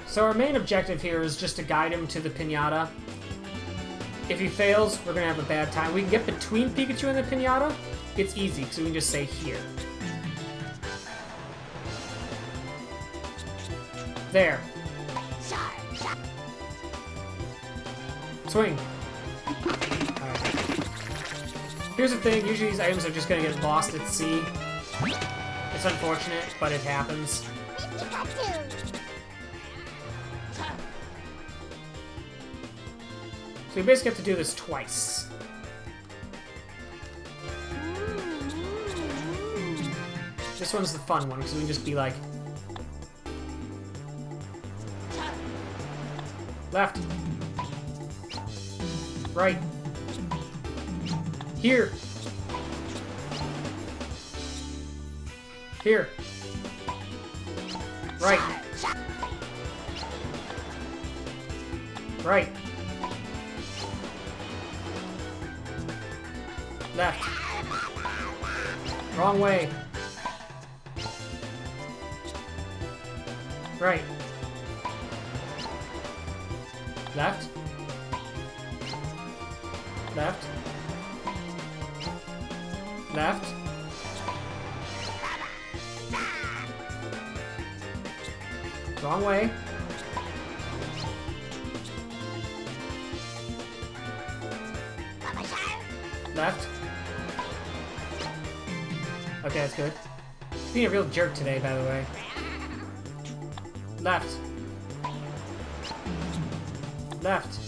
Speaker 1: So our main objective here is just to guide him to the Pinata. If he fails, we're gonna have a bad time. We can get between Pikachu and the Pinata. It's easy, so we can just say here. There. Swing. Alright. Here's the thing, usually these items are just gonna get lost at sea. It's unfortunate, but it happens. So you basically have to do this twice. This one's the fun one, because we can just be like... Left. Right. Here. Here. Right. Right. Left. Wrong way. Right. Left. Left. Left. Wrong way. Left. Okay, that's good. He's being a real jerk today, by the way. Left. Left.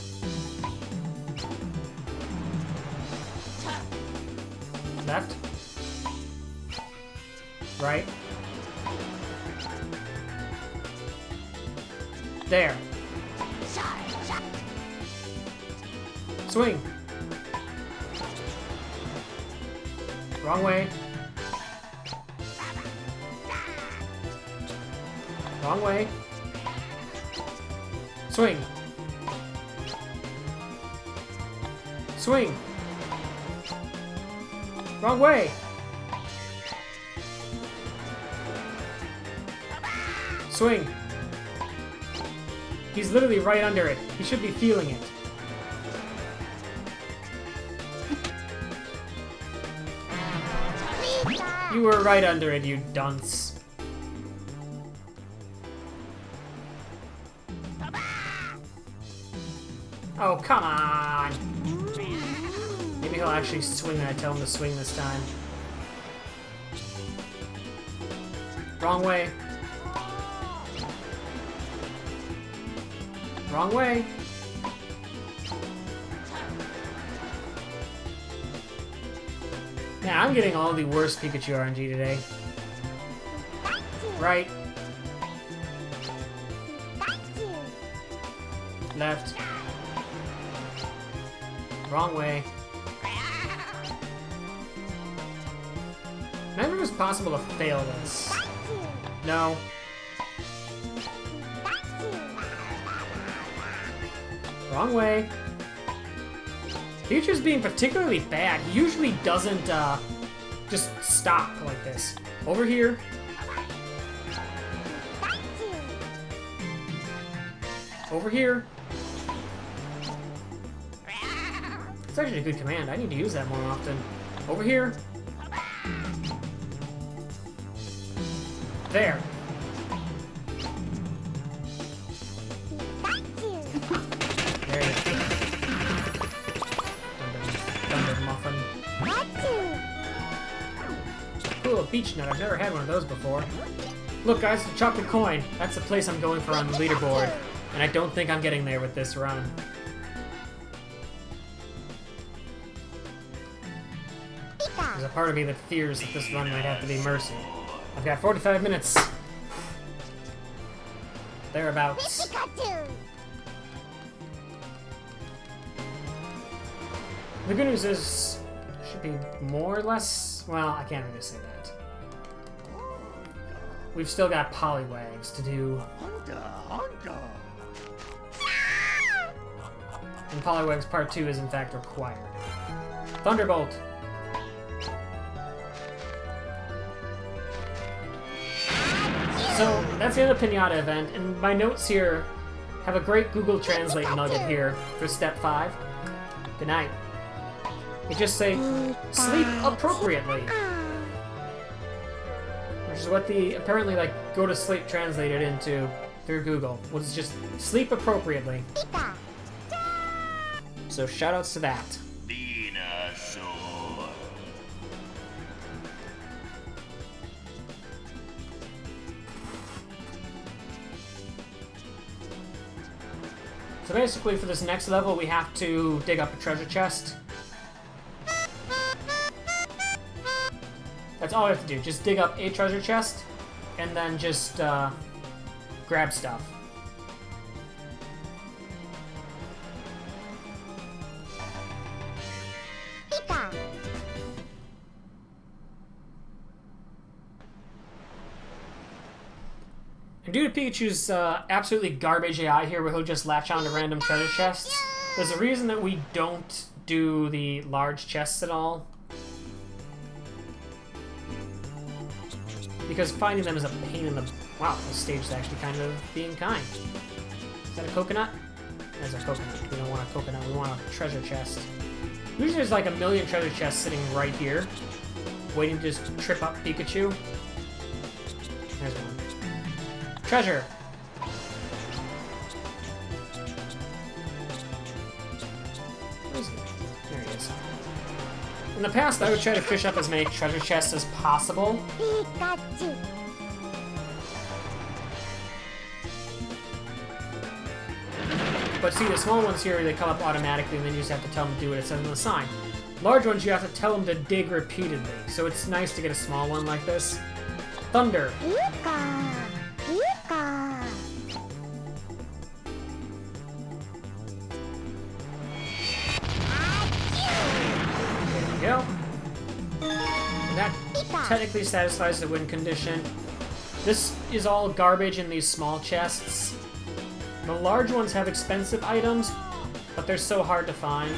Speaker 1: Left. Right. There. Swing. Wrong way. Wrong way. Swing. Swing. Wrong way. Swing. He's literally right under it. He should be feeling it. You were right under it, you dunce. Oh, come on! Maybe he'll actually swing when I tell him to swing this time. Wrong way. Wrong way. Yeah, I'm getting all the worst Pikachu RNG today. Right. Left. Wrong way. I never was possible to fail this. No. Wrong way. Pikachu's being particularly bad. He usually doesn't just stop like this. Over here. Over here. It's actually a good command. I need to use that more often. Over here. There. There it is. Thunder muffin. Cool, a beach nut. I've never had one of those before. Look, guys, the chocolate coin. That's the place I'm going for on the leaderboard. And I don't think I'm getting there with this run. There's a part of me that fears that this run might have to be mercy. I've got 45 minutes. Thereabouts. The good news is, should be more or less, well, I can't really say that. We've still got Poliwags to do. And Poliwags Part 2 is in fact required. Thunderbolt! So, that's the end of the Pinata event, and my notes here have a great Google Translate nugget here for Step 5. Good night. They just say, sleep appropriately. Which is what the, apparently, like, go to sleep translated into through Google. Was just sleep appropriately. so shoutouts to that.
Speaker 3: Venusaur.
Speaker 1: So basically, for this next level, we have to dig up a treasure chest. That's all we have to do. Just dig up a treasure chest, and then just grab stuff.
Speaker 2: Pika.
Speaker 1: And due to Pikachu's absolutely garbage AI here, where he'll just latch on to random treasure chests, there's a reason that we don't do the large chests at all. Because finding them is a pain in the... Wow, this stage is actually kind of being kind. Is that a coconut? There's a coconut. We don't want a coconut, we want a treasure chest. Usually there's like a million treasure chests sitting right here, waiting to just trip up Pikachu. There's one. Treasure! Where is he? There he is. In the past, I would try to fish up as many treasure chests as possible.
Speaker 2: Pikachu.
Speaker 1: But see, the small ones here, they come up automatically, and then you just have to tell them to do what it says on the sign. Large ones, you have to tell them to dig repeatedly, so it's nice to get a small one like this. Thunder.
Speaker 2: Pika. Pika.
Speaker 1: There we go. And that technically satisfies the win condition. This is all garbage in these small chests. The large ones have expensive items, but they're so hard to find.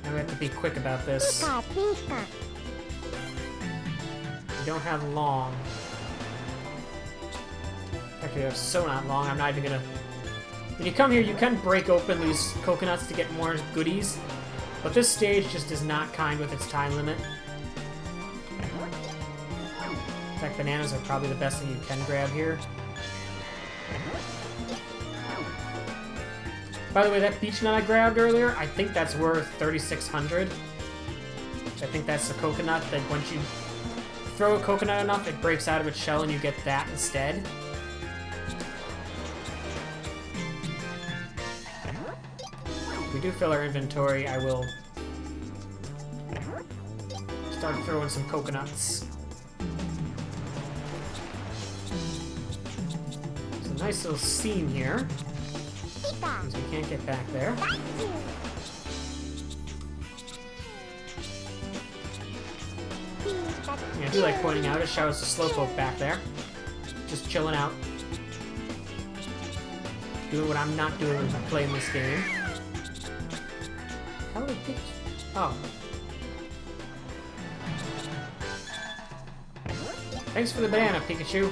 Speaker 1: And we have to be quick about this.
Speaker 2: Pika. Pika.
Speaker 1: We don't have long. Actually, we have so not long, I'm not even gonna... When you come here, you can break open these coconuts to get more goodies, but this stage just is not kind with its time limit. In fact, bananas are probably the best thing you can grab here. By the way, that beech nut I grabbed earlier, I think that's worth 3,600. I think that's the coconut that once you throw a coconut enough, it breaks out of its shell and you get that instead. If we do fill our inventory, I will start throwing some coconuts. There's a nice little seam here, because we can't get back there. Yeah, I do like pointing out, it shows the Slowpoke back there. Just chilling out. Doing what I'm not doing when I'm playing this game. How did it... Oh. Thanks for the banana, Pikachu.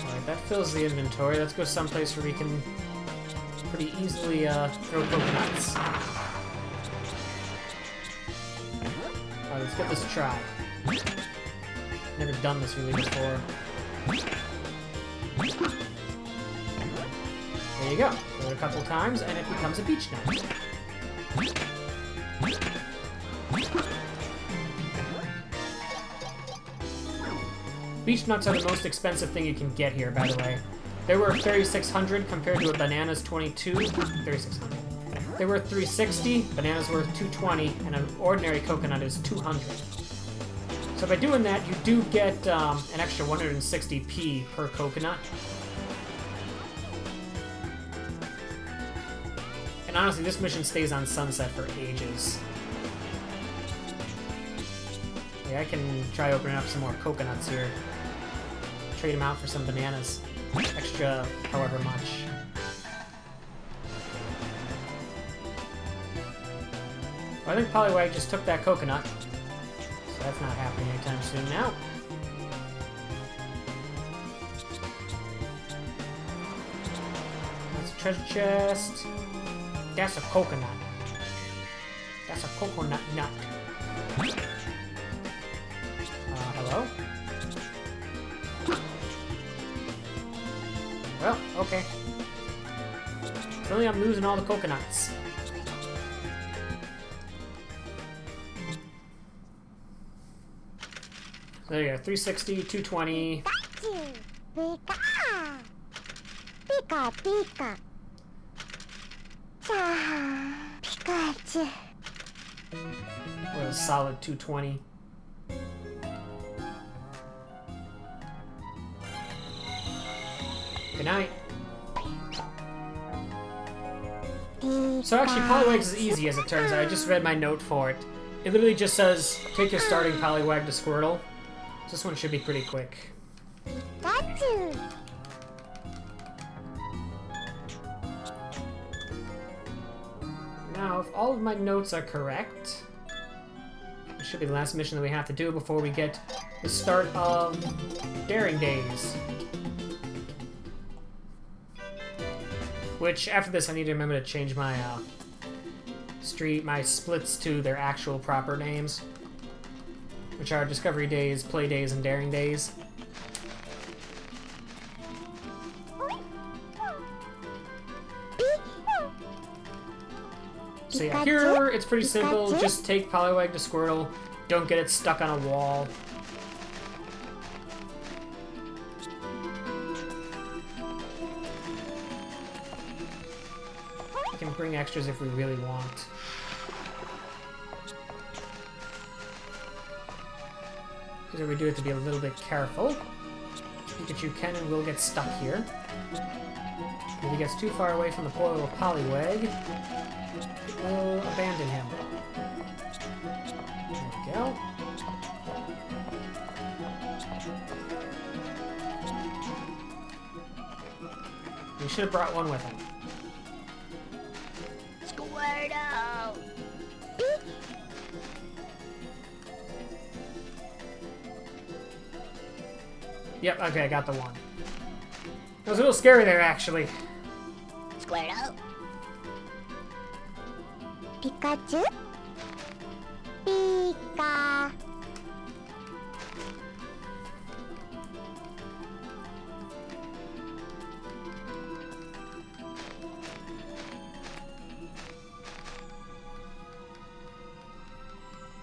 Speaker 1: Alright, that fills the inventory. Let's go someplace where we can pretty easily throw coconuts. Alright, let's give this a try. Never done this really before. There you go. Throw it a couple times and it becomes a beech nut. Beech nuts are the most expensive thing you can get here, by the way. They were 3,600 compared to a banana's 22. 3,600. They were 360, bananas worth 220, and an ordinary coconut is 200. So by doing that, you do get an extra 160p per coconut. And honestly, this mission stays on Sunset for ages. Yeah, I can try opening up some more coconuts here. Trade them out for some bananas. Extra however much. Well, I think probably why I just took that coconut. So that's not happening anytime soon now. That's a treasure chest. That's a coconut. That's a coconut nut. Okay. Really, I'm losing all the coconuts. So there you go. 360, 220.
Speaker 2: Pika. Pika, Pika. Pikachu.
Speaker 1: Or a solid 220. Good night. So actually, Poliwags is easy as it turns out. I just read my note for it. It literally just says, take your starting Poliwag to Squirtle. So this one should be pretty quick.
Speaker 2: Pikachu.
Speaker 1: Now, if all of my notes are correct, this should be the last mission that we have to do before we get the start of Daring Days. Which, after this, I need to remember to change my my splits to their actual proper names, which are Discovery Days, Play Days, and Daring Days. So yeah, here it's pretty simple. Just take Poliwag to Squirtle. Don't get it stuck on a wall. We can bring extras if we really want. Here's where we do have to be a little bit careful. Pikachu can and will get stuck here. If he gets too far away from the poor little Poliwag, we'll abandon him. There we go. We should have brought one with him.
Speaker 2: Squirtle.
Speaker 1: Yep, okay, I got the one. That was a little scary there, actually.
Speaker 2: Squirtle. Pikachu. Pika.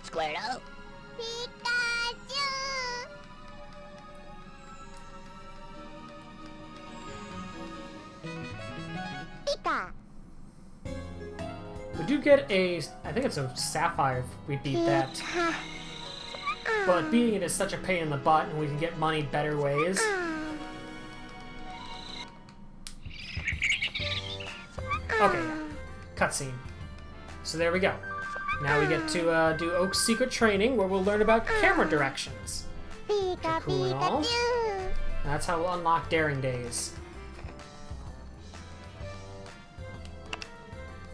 Speaker 3: Squirtle.
Speaker 2: Pikachu. Pika.
Speaker 1: We do get a, I think it's a Sapphire if we beat that. But beating it is such a pain in the butt, and we can get money better ways. Okay, cutscene. So there we go. Now we get to do Oak's secret training, where we'll learn about camera directions.
Speaker 2: Pika,
Speaker 1: Cool and all.
Speaker 2: Pikachu.
Speaker 1: That's how we'll unlock Daring Days.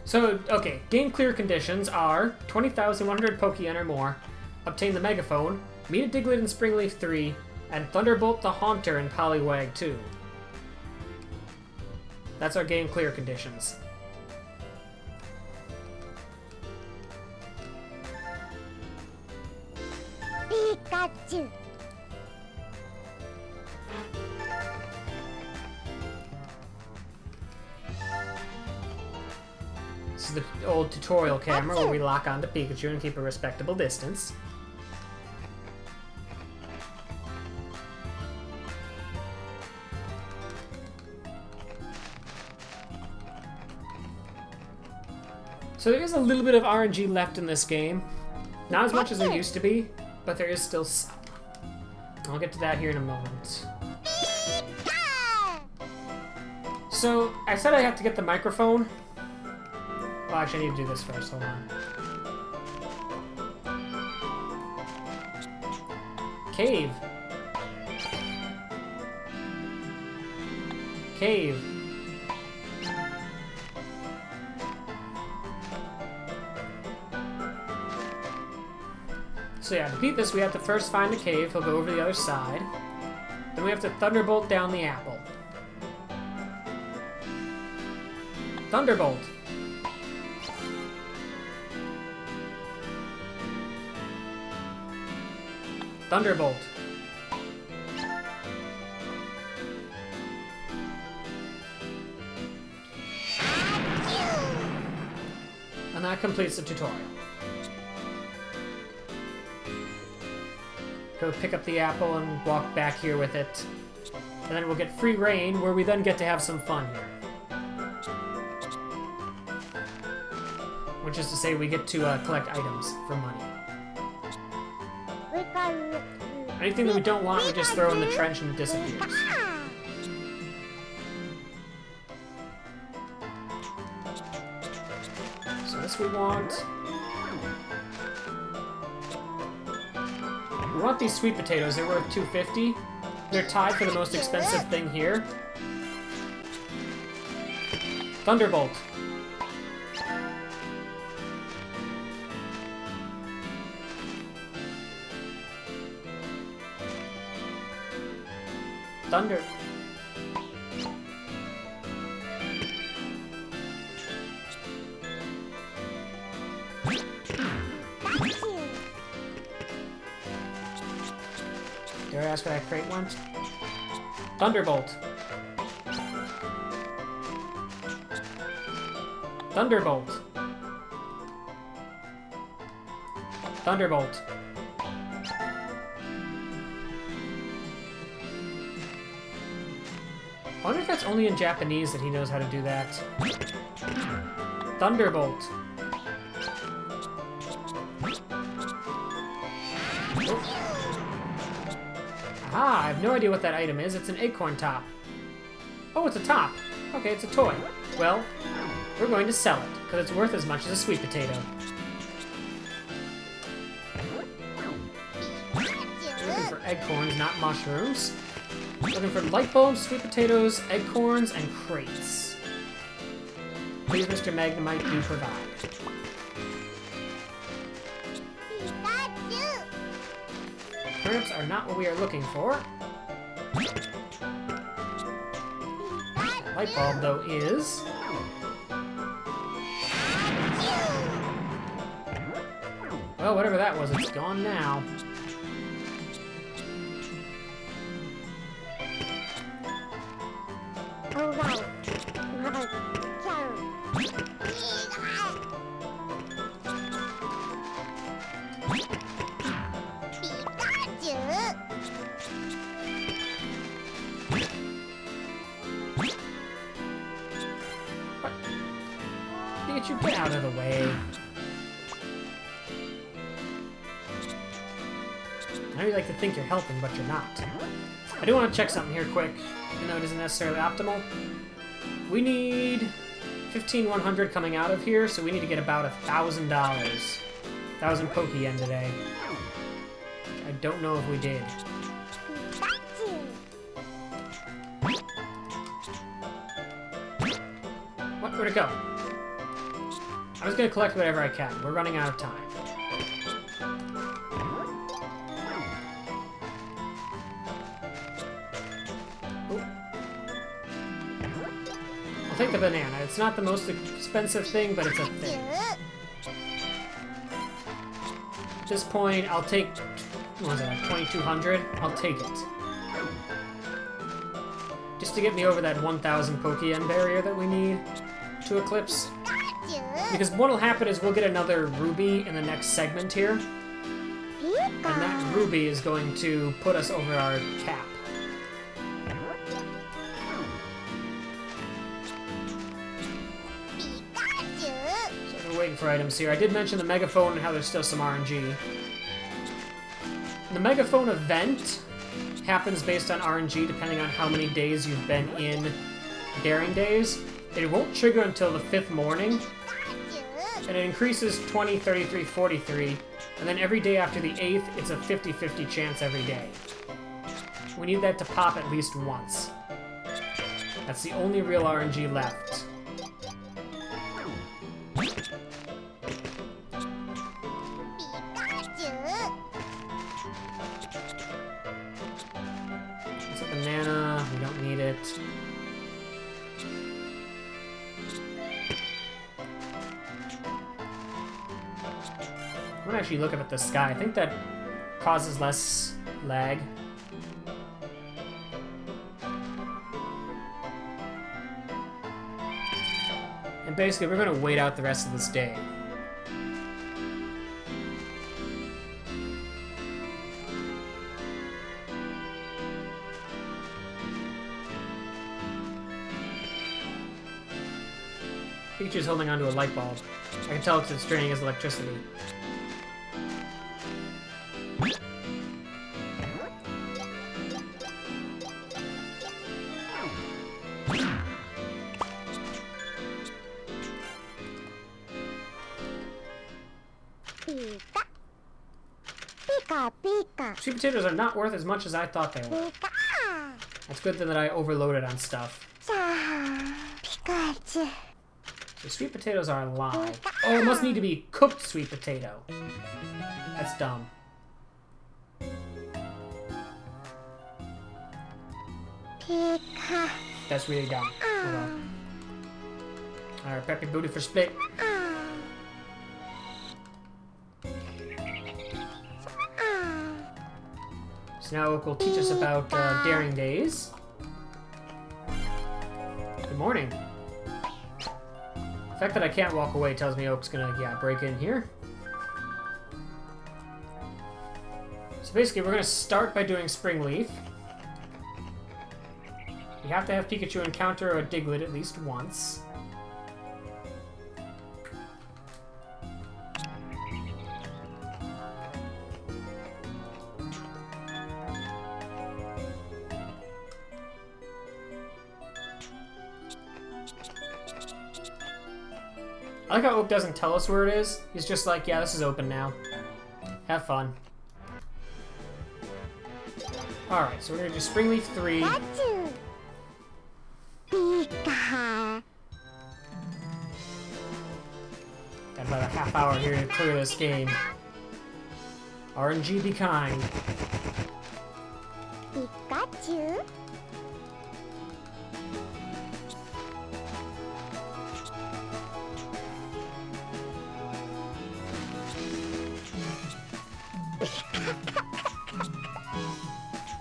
Speaker 1: So, okay, game clear conditions are 20,100 Pokeyen or more, obtain the Megaphone, meet a Diglett in Springleaf 3, and Thunderbolt the Haunter in Poliwag 2. That's our game clear conditions.
Speaker 2: Pikachu.
Speaker 1: This is the old tutorial camera where we lock onto Pikachu and keep a respectable distance. So there is a little bit of RNG left in this game. Not as much as there used to be, but there is still some. I'll get to that here in a moment. So, I said I have to get the microphone. Well, actually, I need to do this first. Hold on. Cave. Cave. So yeah, to beat this, we have to first find the cave. He'll go over to the other side. Then we have to Thunderbolt down the apple. Thunderbolt. Thunderbolt. And that completes the tutorial. Go pick up the apple and walk back here with it. And then we'll get free reign, where we then get to have some fun here. Which is to say, we get to collect items for money. Anything that we don't want, we just throw in the trench and it disappears. So this we want. We want these sweet potatoes. They're worth $2.50. They're tied for the most expensive thing here. Thunderbolt. Thunder. Dare I ask what that crate wants? Thunderbolt. Thunderbolt. Thunderbolt. I wonder if that's only in Japanese that he knows how to do that. Thunderbolt. Oops. Ah, I have no idea what that item is. It's an acorn top. Oh, it's a top. Okay, it's a toy. Well, we're going to sell it, because it's worth as much as a sweet potato. Looking for acorns, not mushrooms. Looking for light bulbs, sweet potatoes, acorns, and crates. Please, Mr. Magnemite, do provide. Turnips are not what we are looking for. Light bulb, though, is... Well, whatever that was, it's gone now. Pikachu, get out of the way. I know you like to think you're helping, but you're not. I do want to check something here quick, even though it isn't necessarily optimal. We need 15,100 coming out of here, so we need to get about $1,000. 1,000 Poke Yen today. I don't know if we did. What? Where'd it go? I was gonna collect whatever I can. We're running out of time. Ooh. I'll take the banana. It's not the most expensive thing, but it's a thing. At this point, I'll take... What was it, like 2,200? I'll take it. Just to get me over that 1,000 Poke Yen barrier that we need to eclipse. Because what'll happen is we'll get another ruby in the next segment here. And that ruby is going to put us over our cap. So we're waiting for items here. I did mention the megaphone and how there's still some RNG. The megaphone event happens based on RNG depending on how many days you've been in Daring Days. It won't trigger until the 5th morning. And it increases 20, 33, 43, and then every day after the 8th, it's a 50-50 chance every day. We need that to pop at least once. That's the only real RNG left. It's a banana, we don't need it. I'm actually looking at the sky. I think that causes less lag. And basically, we're going to wait out the rest of this day. Pikachu's holding onto a light bulb. I can tell it's draining his electricity.
Speaker 2: Pika. Pika, Pika.
Speaker 1: Sweet potatoes are not worth as much as I thought they were.
Speaker 2: Pika.
Speaker 1: It's good that I overloaded on stuff.
Speaker 2: Pikachu.
Speaker 1: So sweet potatoes are alive. Oh, it must need to be cooked sweet potato. That's dumb.
Speaker 2: Pika.
Speaker 1: That's really dumb. Hold on. Alright, Peppy Booty for split. So now Oak will teach us about daring days. Good morning. The fact that I can't walk away tells me Oak's gonna, break in here. So basically, we're gonna start by doing Springleaf. You have to have Pikachu encounter a Diglett at least once. I like how Oak doesn't tell us where it is. He's just like, yeah, this is open now. Have fun. Alright, so we're gonna do Springleaf 3.
Speaker 2: Pikachu. Pika.
Speaker 1: Got about a half hour here to clear this game. RNG be kind.
Speaker 2: Pikachu.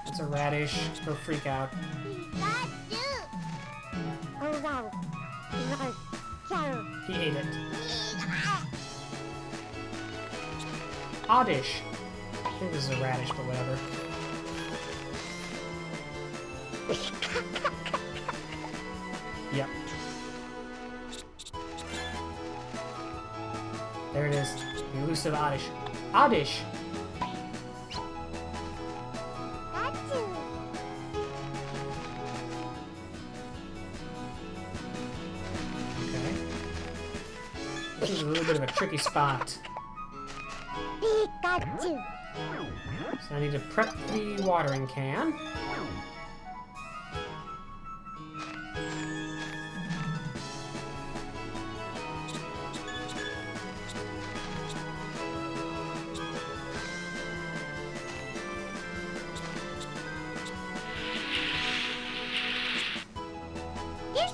Speaker 1: It's a radish. Go freak out.
Speaker 2: Pikachu. Oh, wow. Wow.
Speaker 1: He ate it. Oddish. I think this is a radish, but whatever. Yep. There it is. The elusive Oddish. Oddish!
Speaker 2: Pikachu.
Speaker 1: Okay. This is a little bit of a tricky spot.
Speaker 2: Pikachu.
Speaker 1: So I need to prep the watering can.
Speaker 2: This.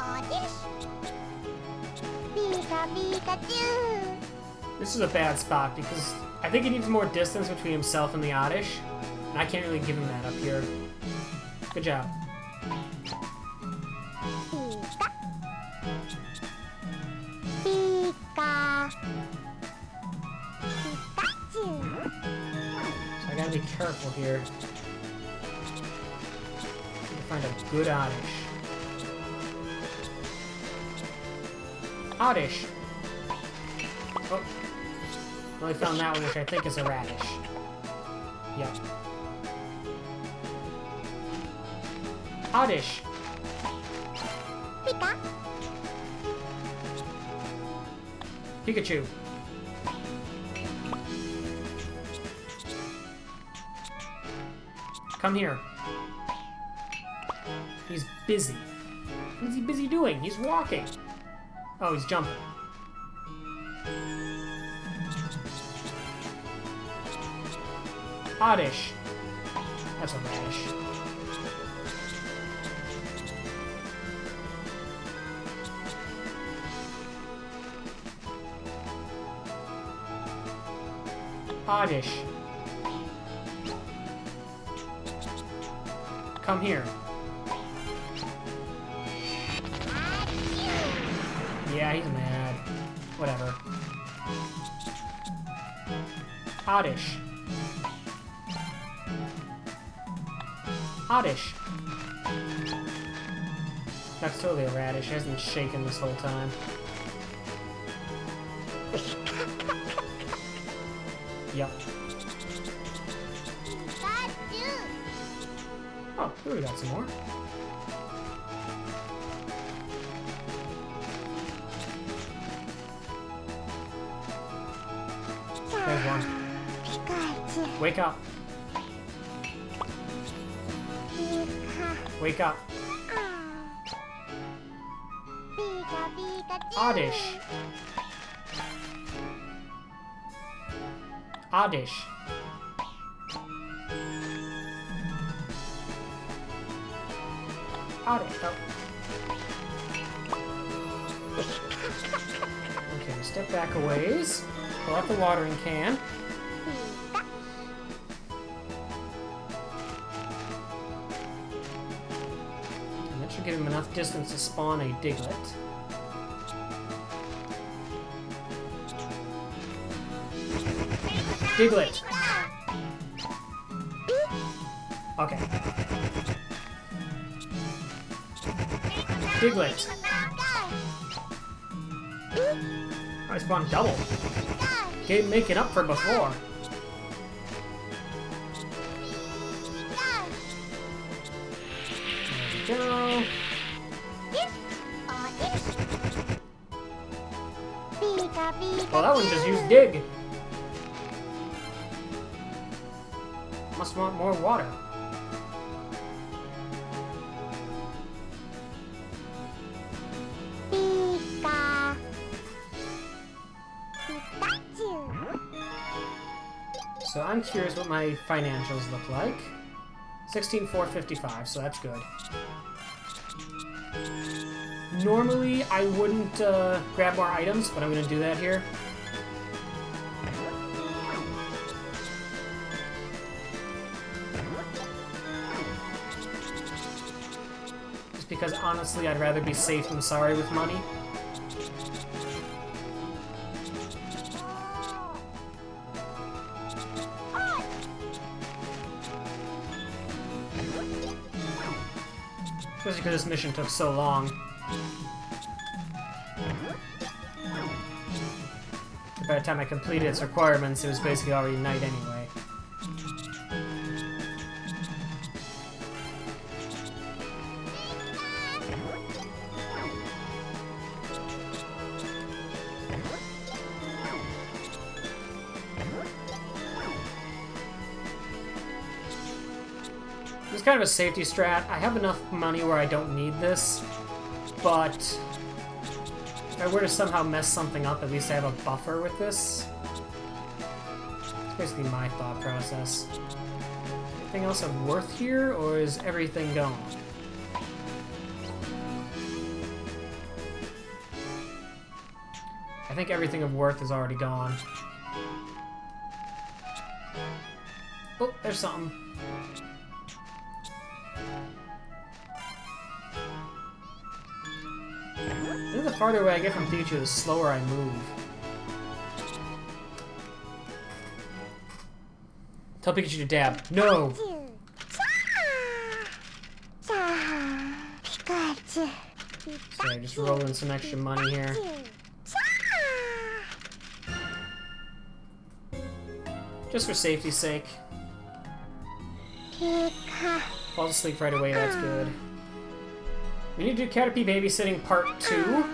Speaker 2: Oh, this. Pika, Pikachu.
Speaker 1: This is a bad spot because I think he needs more distance between himself and the Oddish. And I can't really give him that up here. Good job.
Speaker 2: Pika. Pika. Pikachu.
Speaker 1: So I gotta be careful here. Need to find a good Oddish. Oddish! Oh. Only found that one, which I think is a radish. Yep. Oddish!
Speaker 2: Pika.
Speaker 1: Pikachu! Come here. He's busy. What is he busy doing? He's walking. Oh, he's jumping. Oddish. That's a radish. Oddish. Come here. Yeah, he's mad. Whatever. Oddish. Oddish. That's totally a radish. It hasn't shaken this whole time. Yep. Oh, here we got some more. There's one. Wake up. Wake up. Oddish. Oddish. Oddish. Oh. Okay, step back a ways. Pull out the watering can. And that should give him enough distance to spawn a Diglett. Diglett! Okay. Diglett! I spawned double. Game making up for before. There we go. Well, that one just used dig. Must want more water. So I'm curious what my financials look like. 16,455, so that's good. Normally, I wouldn't grab more items, but I'm going to do that here. Just because, honestly, I'd rather be safe than sorry with money. Especially because this mission took so long. By the time I completed its requirements, it was basically already night anyway. It's kind of a safety strat. I have enough money where I don't need this, but if I were to somehow mess something up, at least I have a buffer with this. It's basically my thought process. Anything else of worth here, or is everything gone? I think everything of worth is already gone. Oh, there's something. I think the farther away I get from Pikachu, the slower I move. Tell Pikachu to dab. No! Sorry, just roll in some extra money here. Just for safety's sake. Fall asleep right away, that's good. We need to do Caterpie Babysitting Part 2,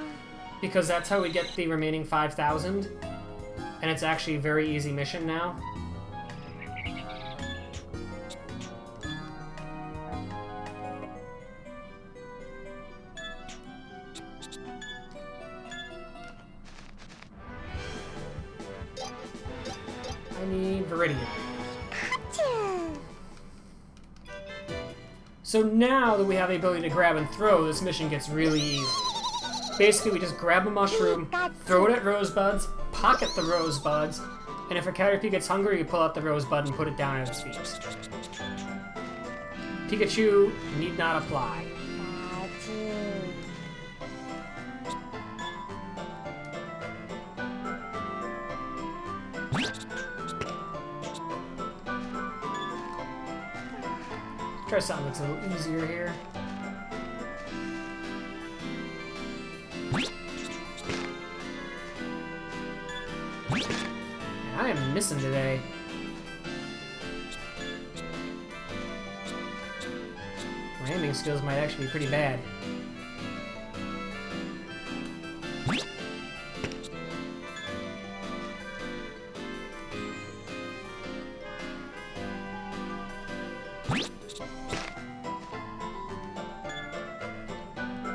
Speaker 1: because that's how we get the remaining 5,000. And it's actually a very easy mission now. I need Viridian. So now that we have the ability to grab and throw, this mission gets really easy. Basically, we just grab a mushroom, throw it at Rosebuds, pocket the Rosebuds, and if a Caterpie gets hungry, you pull out the Rosebud and put it down at its feet. Pikachu need not apply. Try something that's a little easier here. I am missing today? My aiming skills might actually be pretty bad.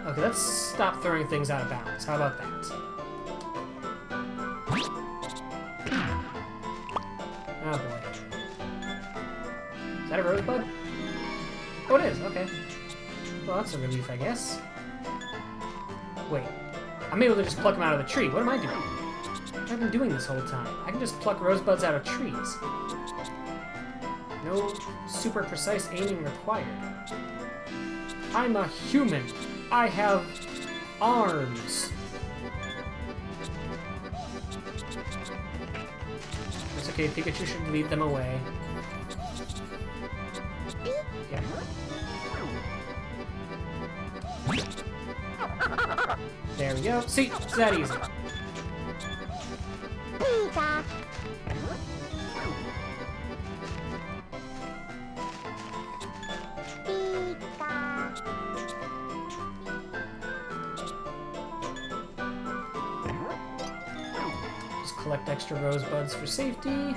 Speaker 1: Okay, let's stop throwing things out of bounds. How about that? Oh boy. Is that a rosebud? Oh, it is. Okay. Well, that's a relief, I guess. Wait. I'm able to just pluck them out of the tree. What am I doing? What have I been doing this whole time? I can just pluck rosebuds out of trees. No super precise aiming required. I'm a human. I have arms. It's okay, Pikachu should lead them away. Yeah. There we go. See, it's that easy.
Speaker 2: Pika.
Speaker 1: Just collect extra rosebuds for safety.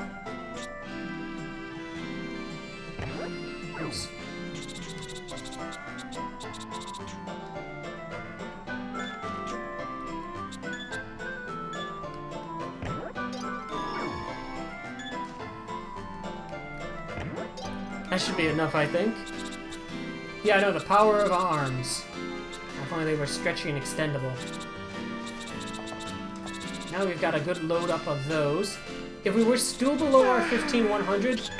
Speaker 1: Oops. That should be enough, I think. Yeah, I know, the power of arms. If only they were stretchy and extendable. Now we've got a good load up of those. If we were still below our 15,100,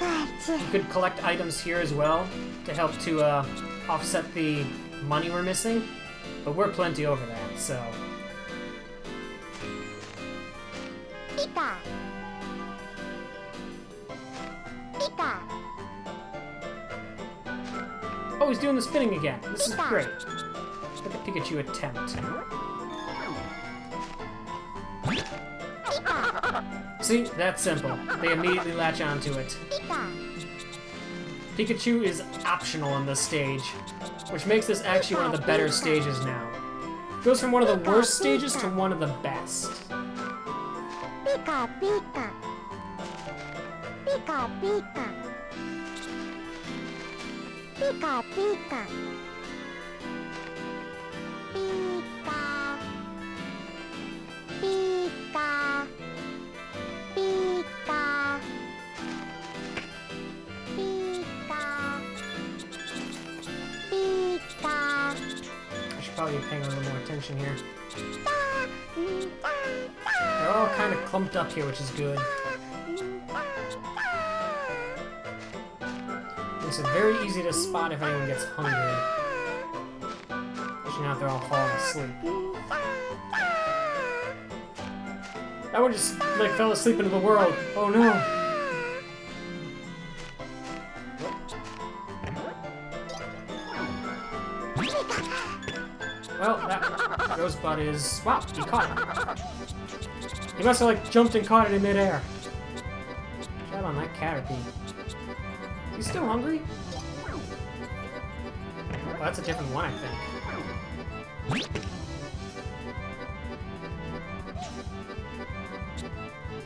Speaker 1: we could collect items here as well to help to offset the money we're missing. But we're plenty over that, so...
Speaker 2: Pika. Pika.
Speaker 1: Oh, he's doing the spinning again. This is great. Look at Pikachu attempt. See? That's simple. They immediately latch onto it. Pikachu is optional on this stage, which makes this actually one of the better stages now. It goes from one of the worst stages to one of the best.
Speaker 2: Pika, pika. Pika, pika. Pika, pika. Pika. Pika. Pika. Pika. Pika.
Speaker 1: I should probably be paying a little more attention here. They're all kind of clumped up here, which is good. Makes it very easy to spot if anyone gets hungry. Especially now if they're all falling asleep. That one just, like, fell asleep into the world. Oh no! Well, that rosebud is... Wow, he caught it. He must have, like, jumped and caught it in midair. Shut on that Caterpie. He's still hungry? Well, that's a different one, I think.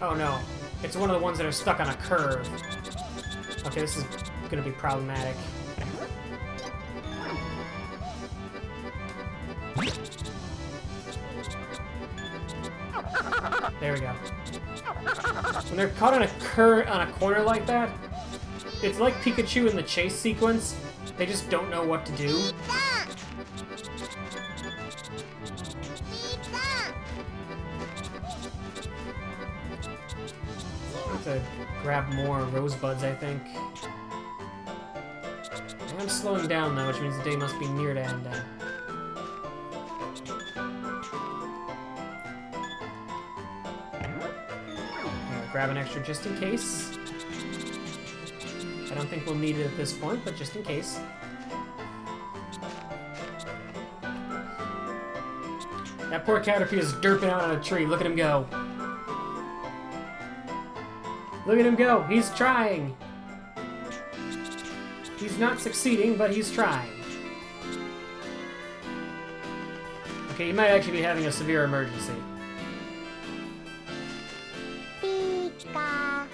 Speaker 1: Oh no, it's one of the ones that are stuck on a curve. Okay, this is gonna be problematic. There we go. When they're caught on a corner like that, it's like Pikachu in the chase sequence. They just don't know what to do. I have to grab more rosebuds, I think. I'm slowing down though, which means the day must be near to end now. Grab an extra just in case. I don't think we'll need it at this point, but just in case. That poor Caterpie is derping out on a tree. Look at him go. Look at him go. He's trying. He's not succeeding, but he's trying. Okay, he might actually be having a severe emergency.
Speaker 2: Pika.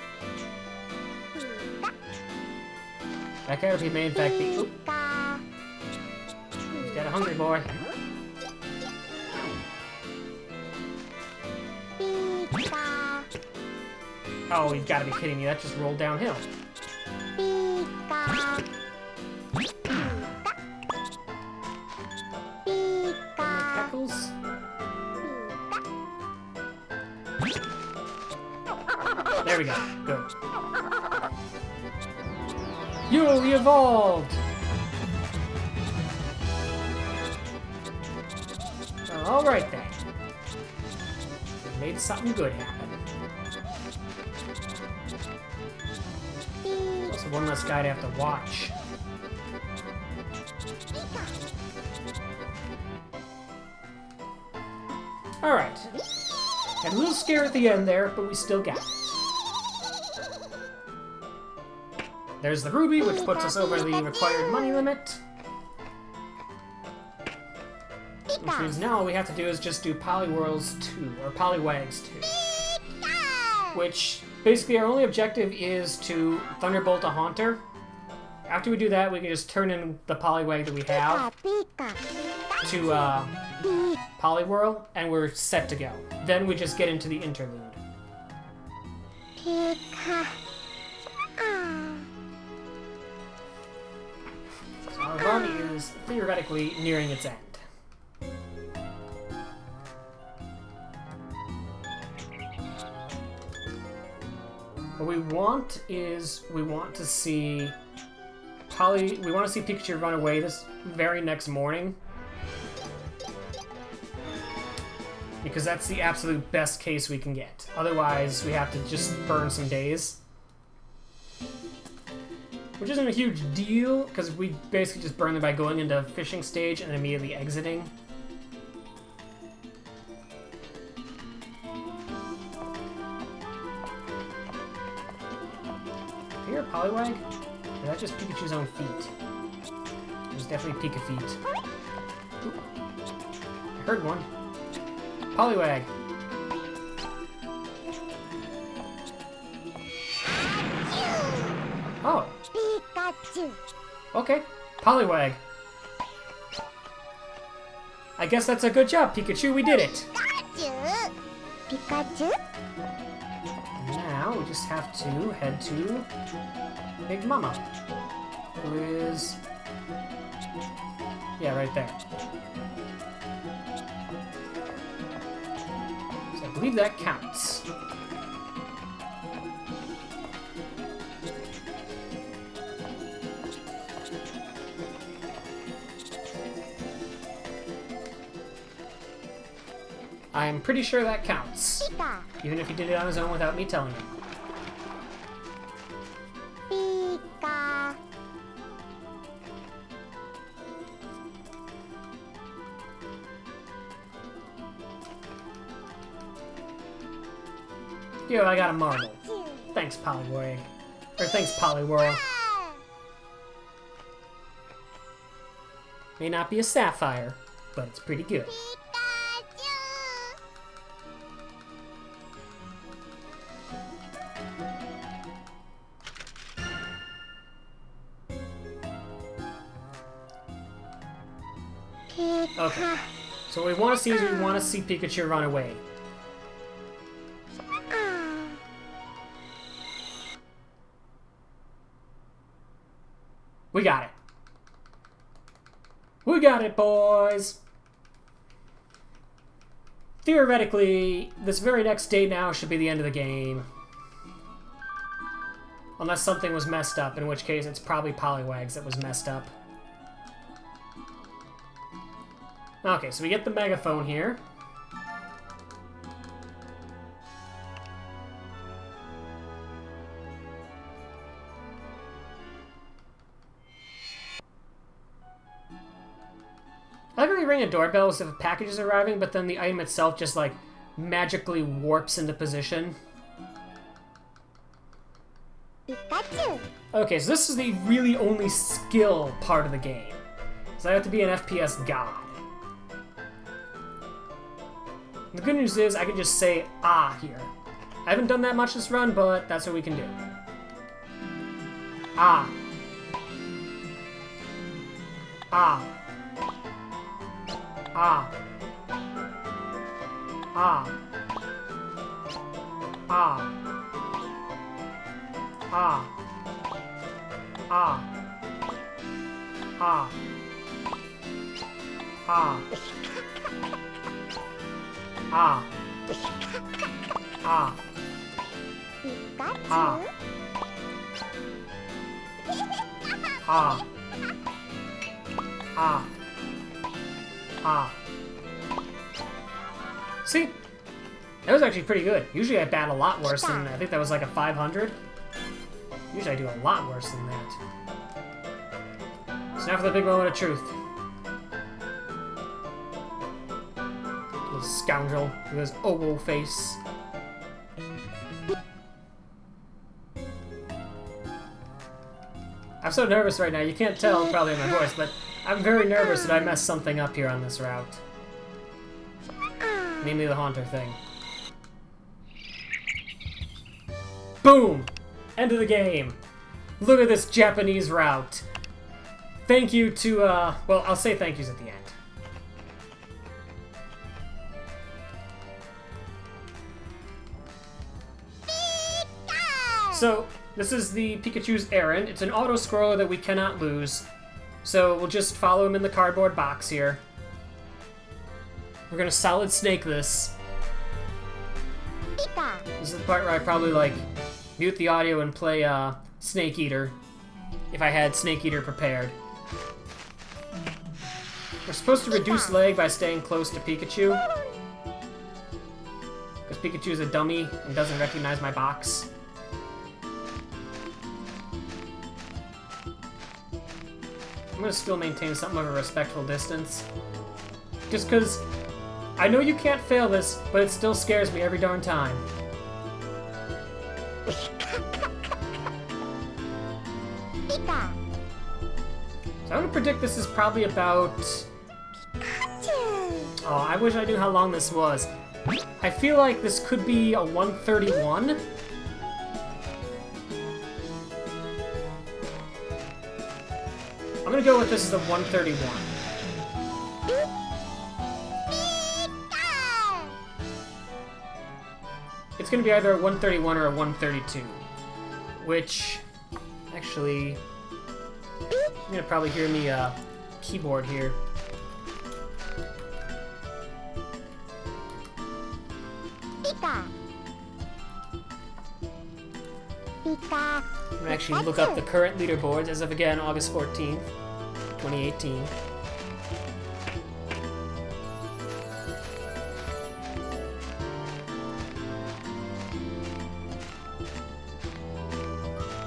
Speaker 1: That character may in fact be... Oop,
Speaker 2: Pika.
Speaker 1: he's got a hungry boy.
Speaker 2: Pika.
Speaker 1: Oh, you've got to be kidding me. That just rolled downhill.
Speaker 2: Pika. Pika.
Speaker 1: Peckles? There we go. Good. You evolved! Alright then. We made something good happen. Also one less guy to have to watch. Alright. Had a little scare at the end there, but we still got it. There's the ruby, which puts us over the required money limit. Which means now all we have to do is just do Poliwhirls 2, or Poliwags 2. Which, basically our only objective is to Thunderbolt a Haunter. After we do that, we can just turn in the Poliwag that we have to Poliwhirl, and we're set to go. Then we just get into the interlude.
Speaker 2: Pika.
Speaker 1: So our run is theoretically nearing its end. What we want is we want to see Pikachu run away this very next morning. Because that's the absolute best case we can get. Otherwise, we have to just burn some days. Which isn't a huge deal, because we basically just burn them by going into fishing stage and immediately exiting. Here, Poliwag? Or is that just Pikachu's own feet? There's definitely Pika feet. Ooh. I heard one. Poliwag! Oh.
Speaker 2: Pikachu.
Speaker 1: Okay. Poliwag. I guess that's a good job, Pikachu. We did it.
Speaker 2: Pikachu. Pikachu.
Speaker 1: Now we just have to head to Big Mama, who is... yeah, right there. So I believe that counts. I'm pretty sure that counts,
Speaker 2: Pika.
Speaker 1: even if he did it on his own without me telling him.
Speaker 2: Pika.
Speaker 1: Yo, I got a marble. Thanks, Poliwag. Or thanks, Poliwhirl. May not be a sapphire, but it's pretty good. Okay. So what we want to see is we want to see Pikachu run away. We got it. We got it, boys! Theoretically, this very next day now should be the end of the game. Unless something was messed up, in which case it's probably Poliwags that was messed up. Okay, so we get the megaphone here. I like when they ring a doorbell as if a package is arriving, but then the item itself just, like, magically warps into position.
Speaker 2: Pikachu.
Speaker 1: Okay, so this is the really only skill part of the game. So I have to be an FPS god. The good news is I can just say ah here. I haven't done that much this run, but that's what we can do. Ah. Ah. Ah. Ah. Ah. Ah. Ah. Ah. Ah. Ah. Ah.
Speaker 2: Pikachu.
Speaker 1: Ah. Ah. Ah. Ah. See? That was actually pretty good. Usually I bat a lot worse than, I think that was like a 500. Usually I do a lot worse than that. So now for the big moment of truth. Little scoundrel with his oval face. I'm so nervous right now, you can't tell probably in my voice, but I'm very nervous that I messed something up here on this route. Namely the Haunter thing. Boom! End of the game. Look at this Japanese route. Thank you to, well, I'll say thank yous at the end. So, this is the Pikachu's errand. It's an auto-scroller that we cannot lose. So, we'll just follow him in the cardboard box here. We're gonna solid snake this.
Speaker 2: Pika.
Speaker 1: This is the part where I probably, like, mute the audio and play, Snake Eater. If I had Snake Eater prepared. We're supposed to reduce lag by staying close to Pikachu. Because Pikachu's a dummy and doesn't recognize my box. I'm gonna still maintain something of a respectful distance. Just because I know you can't fail this, but it still scares me every darn time.
Speaker 2: Pika.
Speaker 1: So I'm gonna predict this is probably about...
Speaker 2: Pikachu.
Speaker 1: Oh, I wish I knew how long this was. I feel like this could be a 131. I'm gonna go with this as a 131. It's gonna be either a 131 or a 132. Which, actually, you're gonna probably hear me keyboard here.
Speaker 2: Pika. Pika.
Speaker 1: I'm gonna actually look up the current leaderboards as of, again, August 14th, 2018.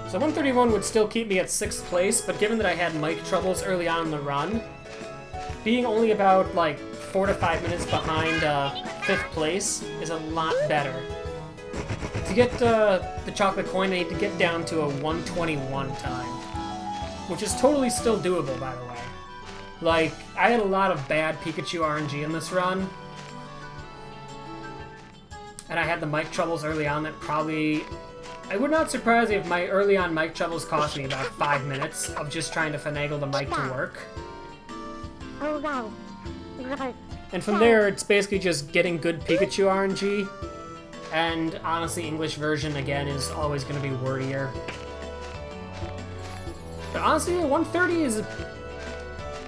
Speaker 1: So 131 would still keep me at 6th place, but given that I had mic troubles early on in the run, being only about, like, 4 to 5 minutes behind 5th place is a lot better. To get the chocolate coin, I need to get down to a 121 time, which is totally still doable, by the way. Like, I had a lot of bad Pikachu RNG in this run, and I had the mic troubles early on that probably... I would not surprise me if my early on mic troubles cost me about 5 minutes of just trying to finagle the mic to work.
Speaker 2: Oh wow.
Speaker 1: And from there, it's basically just getting good Pikachu RNG. And honestly, English version, again, is always going to be wordier. But honestly, 130 is...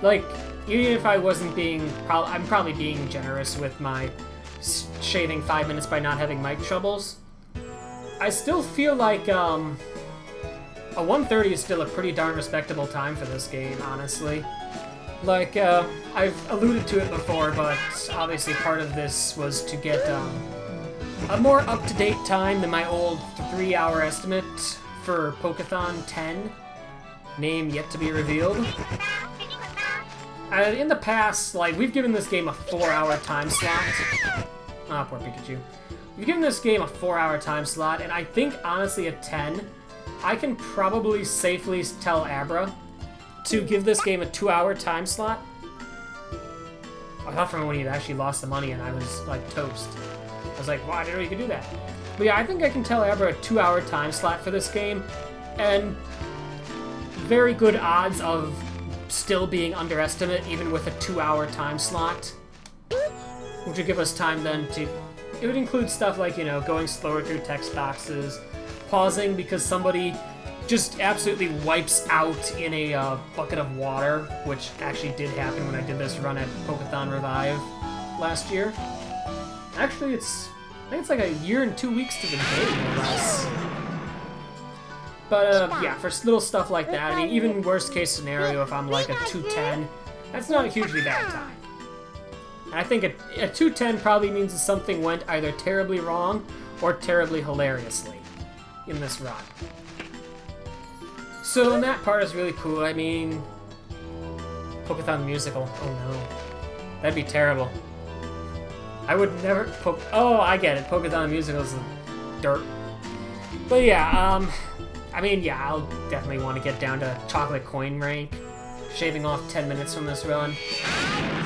Speaker 1: Like, even if I wasn't being... I'm probably being generous with my shaving 5 minutes by not having mic troubles. I still feel like, a 130 is still a pretty darn respectable time for this game, honestly. Like, I've alluded to it before, but obviously part of this was to get, a more up-to-date time than my old 3-hour estimate for Pokeathon 10, name yet to be revealed. In the past, like, we've given this game a 4-hour time slot. Ah, poor Pikachu. We've given this game a 4-hour time slot, and I think, honestly, a 10 I can probably safely tell Abra to give this game a 2-hour time slot. I thought for a moment he'd actually lost the money and I was like toast. I was like, wow, I didn't know you could do that. But yeah, I think I can tell Abra a 2-hour time slot for this game, and very good odds of still being underestimate even with a 2-hour time slot, which would give us time then to... It would include stuff like, you know, going slower through text boxes, pausing because somebody just absolutely wipes out in a bucket of water, which actually did happen when I did this run at Pokeathon Revive last year. Actually, I think it's like a year and 2 weeks to the day, more or less. But, yeah, for little stuff like that, I mean, even worst case scenario, if I'm like a 210, that's not a hugely bad time. And I think a 210 probably means that something went either terribly wrong or terribly hilariously in this run. So, and that part is really cool. I mean, Pokeathon musical. Oh no. That'd be terrible. I would never oh, I get it. Pokeathon musicals are dirt. But yeah, I mean, yeah, I'll definitely want to get down to chocolate coin rank. Shaving off 10 minutes from this run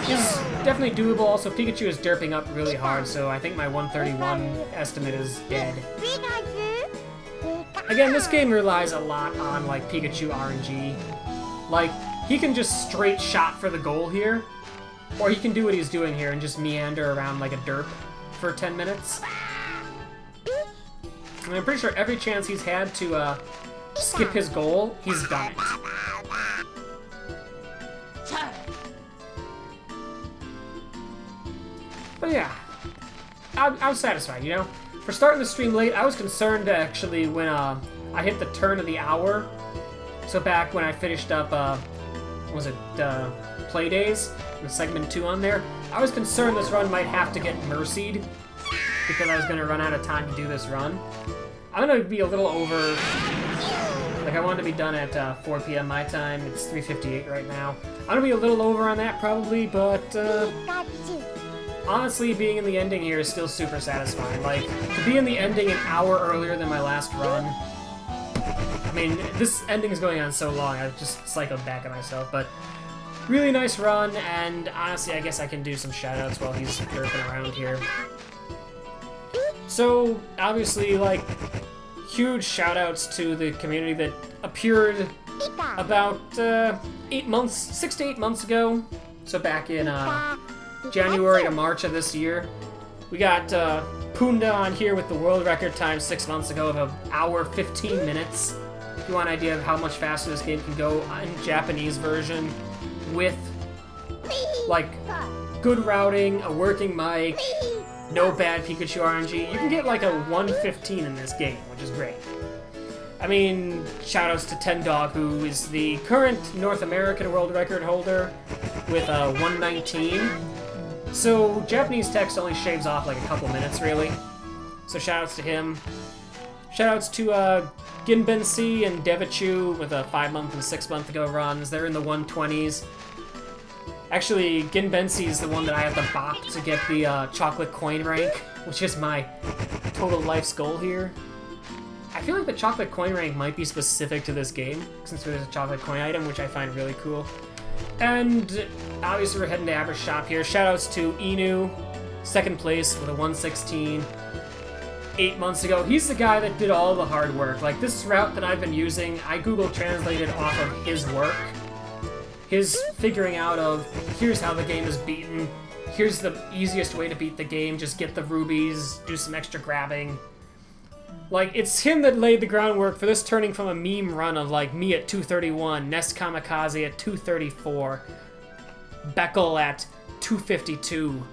Speaker 1: is definitely doable. Also, Pikachu is derping up really hard, so I think my 131 estimate is dead. Again, this game relies a lot on, like, Pikachu RNG. Like, he can just straight shot for the goal here, or he can do what he's doing here and just meander around like a derp for 10 minutes. And I'm pretty sure every chance he's had to skip his goal, he's done it. But yeah, I'm satisfied, you know? For starting the stream late, I was concerned actually when I hit the turn of the hour. So back when I finished up, was it Play Days? With segment 2 on there, I was concerned this run might have to get mercied because I was going to run out of time to do this run. I'm going to be a little over, like I wanted to be done at 4 p.m. my time. It's 3:58 right now. I'm going to be a little over on that probably, but honestly, being in the ending here is still super satisfying. Like, to be in the ending an hour earlier than my last run, I mean, this ending is going on so long, I've just cycled back at myself, but really nice run, and honestly, I guess I can do some shoutouts while he's derping around here. So, obviously, like, huge shoutouts to the community that appeared about 6 to 8 months ago. So back in January to March of this year. We got Punda on here with the world record time 6 months ago of 1 hour 15 minutes. If you want an idea of how much faster this game can go in Japanese version, with like good routing, a working mic, no bad Pikachu RNG, you can get like a 115 in this game, which is great. I mean, shoutouts to Ten Dog, who is the current North American world record holder with 119. So Japanese text only shaves off like a couple minutes, really. So shoutouts to him. Shoutouts to Ginbensi and Devichu with a 5-month and 6-month ago runs. They're in the 120s. Actually, Ginbensi is the one that I have to bop to get the chocolate coin rank, which is my total life's goal here. I feel like the chocolate coin rank might be specific to this game, since there's a chocolate coin item, which I find really cool. And obviously we're heading to Abra's shop here. Shoutouts to Inu, 2nd place with a 116. 8 months ago. He's the guy that did all the hard work. Like, this route that I've been using, I Google translated off of his work. His figuring out of, here's how the game is beaten, here's the easiest way to beat the game, just get the rubies, do some extra grabbing. Like, it's him that laid the groundwork for this turning from a meme run of, like, me at 231, Nest Kamikaze at 234, Beckel at 252.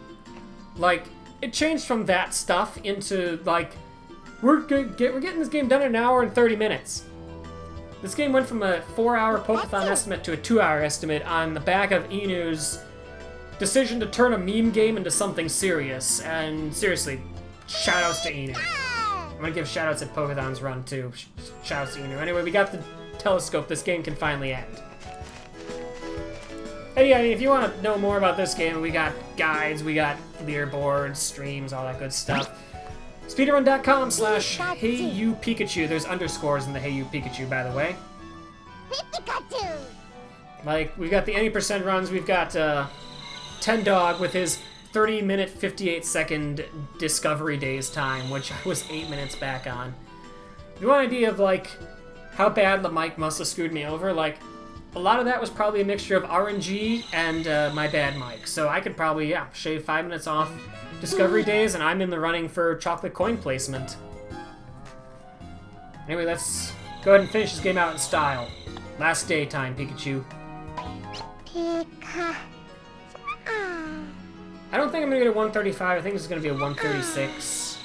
Speaker 1: Like, it changed from that stuff into, like, we're getting this game done in 1 hour and 30 minutes. This game went from a 4-hour Pokeathon estimate to a 2-hour estimate on the back of Inu's decision to turn a meme game into something serious. And seriously, shoutouts to Inu. I'm gonna give shoutouts at Pokeathon's run too. Shoutouts to Inu. Anyway, we got the telescope. This game can finally end. And yeah, I mean, if you want to know more about this game, we got guides, we got leaderboards, streams, all that good stuff. Speedrun.com/Hey You Pikachu. There's underscores in the Hey You Pikachu, by the way.
Speaker 2: Pikachu.
Speaker 1: Like, we've got the any percent runs. We've got 10 Dog with his 30-minute, 58-second Discovery Days time, which I was 8 minutes back on. If you want an idea of, like, how bad the mic must have screwed me over, like, a lot of that was probably a mixture of RNG and my bad mic. So I could probably, yeah, shave 5 minutes off Discovery Days, and I'm in the running for chocolate coin placement. Anyway, let's go ahead and finish this game out in style. Last day time, Pikachu.
Speaker 2: Pika.
Speaker 1: I don't think I'm gonna get a 135. I think this is gonna be a 136.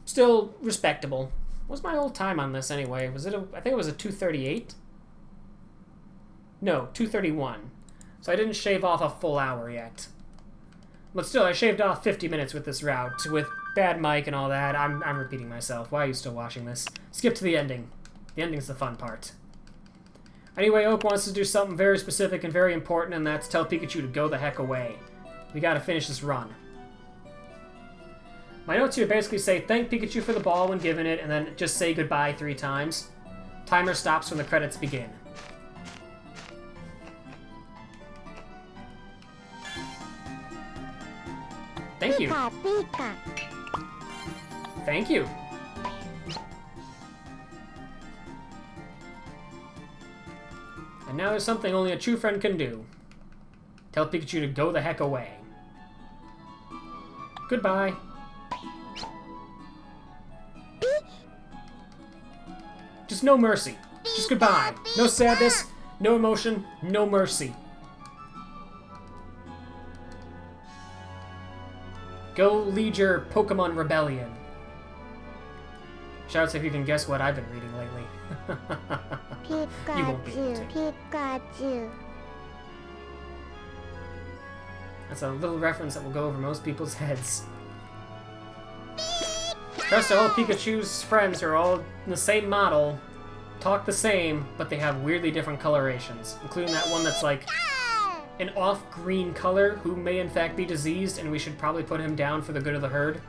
Speaker 1: Still respectable. What's my old time on this anyway? Was it I think it was a 238? No, 231. So I didn't shave off a full hour yet. But still, I shaved off 50 minutes with this route. With bad mic and all that, I'm repeating myself. Why are you still watching this? Skip to the ending. The ending's the fun part. Anyway, Oak wants to do something very specific and very important, and that's tell Pikachu to go the heck away. We gotta finish this run. My notes here basically say thank Pikachu for the ball when given it, and then just say goodbye 3 times. Timer stops when the credits begin. Thank you.
Speaker 2: Pika.
Speaker 1: Thank you. And now there's something only a true friend can do. Tell Pikachu to go the heck away. Goodbye. Just no mercy. Just goodbye. No sadness, no emotion, no mercy. Go lead your Pokemon rebellion. Shoutouts if you can guess what I've been reading lately. You won't be able to.
Speaker 2: Pikachu.
Speaker 1: That's a little reference that will go over most people's heads. Trust all Pikachu's friends are all in the same model, talk the same, but they have weirdly different colorations, including that one that's like an off-green color who may in fact be diseased, and we should probably put him down for the good of the herd.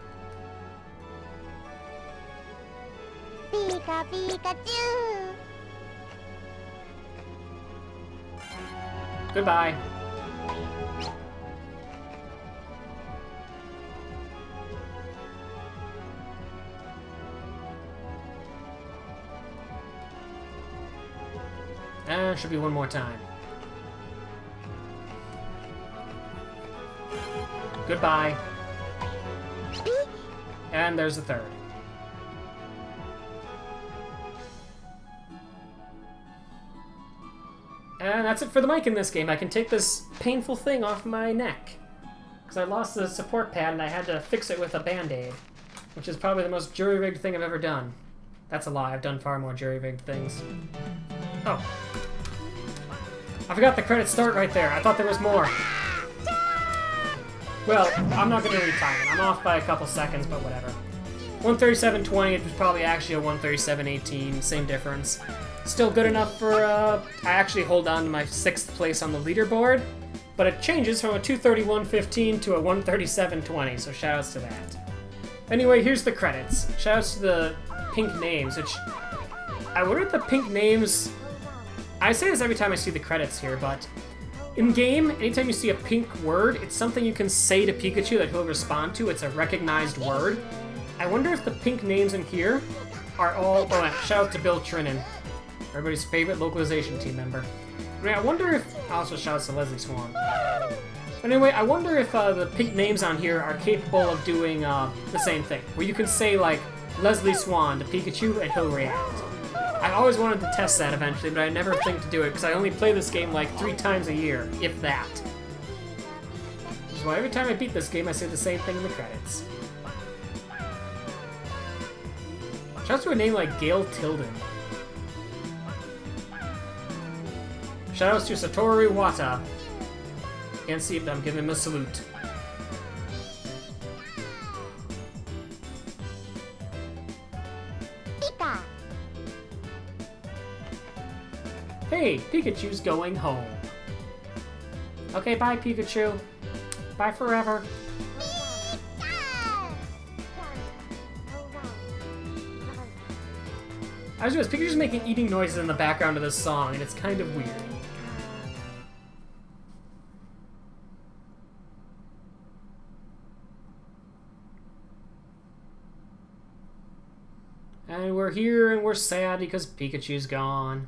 Speaker 2: Pikachu.
Speaker 1: Goodbye. Should be one more time. Goodbye. And there's the third. And that's it for the mic in this game. I can take this painful thing off my neck. Because I lost the support pad and I had to fix it with a band-aid. Which is probably the most jury-rigged thing I've ever done. That's a lie. I've done far more jury-rigged things. Oh. I forgot the credits start right there. I thought there was more. Well, I'm not going to retime it. I'm off by a couple seconds, but whatever. 137.20, it was probably actually a 137.18, same difference. Still good enough for, I actually hold on to my 6th place on the leaderboard, but it changes from a 231.15 to a 137.20, so shoutouts to that. Anyway, here's the credits. Shoutouts to the pink names, which, I wonder if the pink names, I say this every time I see the credits here, but in-game, anytime you see a pink word, it's something you can say to Pikachu that he'll respond to. It's a recognized word. I wonder if the pink names in here are all... Oh, shout out to Bill Trinan, everybody's favorite localization team member. I mean, I wonder if... Also, shout out to Leslie Swan. Anyway, I wonder if the pink names on here are capable of doing the same thing, where you can say, like, Leslie Swan to Pikachu and he'll react. I always wanted to test that eventually, but I never think to do it, because I only play this game like 3 times a year, if that. Which is why every time I beat this game, I say the same thing in the credits. Shouts to a name like Gail Tilden. Shoutouts to Satoru Iwata. Can't see it, but I'm giving him a salute.
Speaker 2: Pika.
Speaker 1: Hey, Pikachu's going home. Okay, bye Pikachu. Bye forever. I was just Pikachu's making eating noises in the background of this song, and it's kind of weird. And we're here, and we're sad because Pikachu's gone.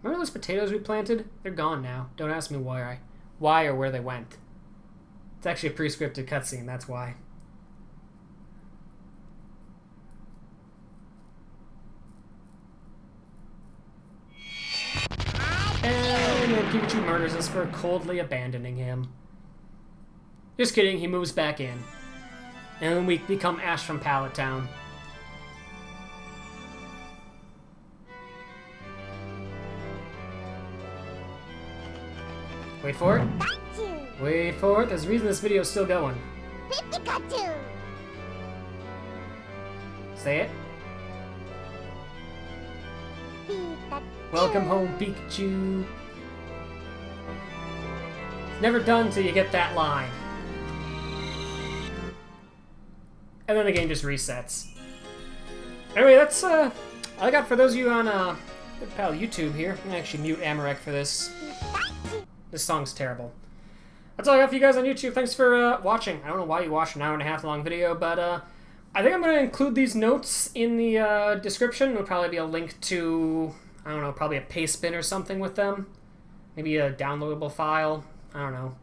Speaker 1: Remember those potatoes we planted? They're gone now. Don't ask me why or where they went. It's actually a pre-scripted cutscene, that's why. And then Pikachu murders us for coldly abandoning him. Just kidding, he moves back in. And then we become Ash from Pallet Town. Wait for it. Wait for it. There's a reason this video is still going.
Speaker 2: Pikachu!
Speaker 1: Say it.
Speaker 2: Pikachu!
Speaker 1: Welcome home, Pikachu. It's never done till you get that line. And then the game just resets. Anyway, that's all I got for those of you on good pal YouTube here. I'm gonna actually mute Amarek for this. This song's terrible. That's all I got for you guys on YouTube. Thanks for watching. I don't know why you watched an hour and a half long video, but I think I'm going to include these notes in the description. There'll probably be a link to, I don't know, probably a paste bin or something with them. Maybe a downloadable file. I don't know.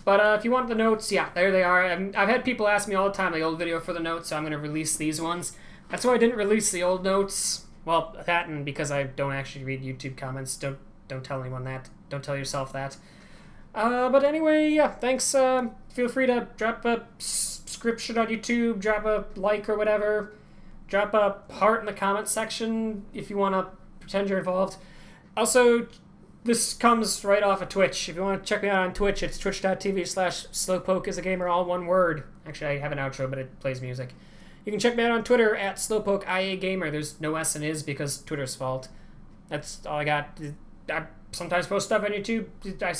Speaker 1: But if you want the notes, yeah, there they are. I've had people ask me all the time the old video for the notes, so I'm going to release these ones. That's why I didn't release the old notes. Well, that and because I don't actually read YouTube comments. Don't tell anyone that. Don't tell yourself that. But anyway, yeah, thanks. Feel free to drop a subscription on YouTube, drop a like or whatever. Drop a heart in the comment section if you want to pretend you're involved. Also, this comes right off of Twitch. If you want to check me out on Twitch, it's twitch.tv/Slowpoke is a gamer, all one word. Actually, I have an outro, but it plays music. You can check me out on Twitter at SlowpokeIAGamer. There's no S and is because Twitter's fault. That's all I got. I sometimes post stuff on YouTube. I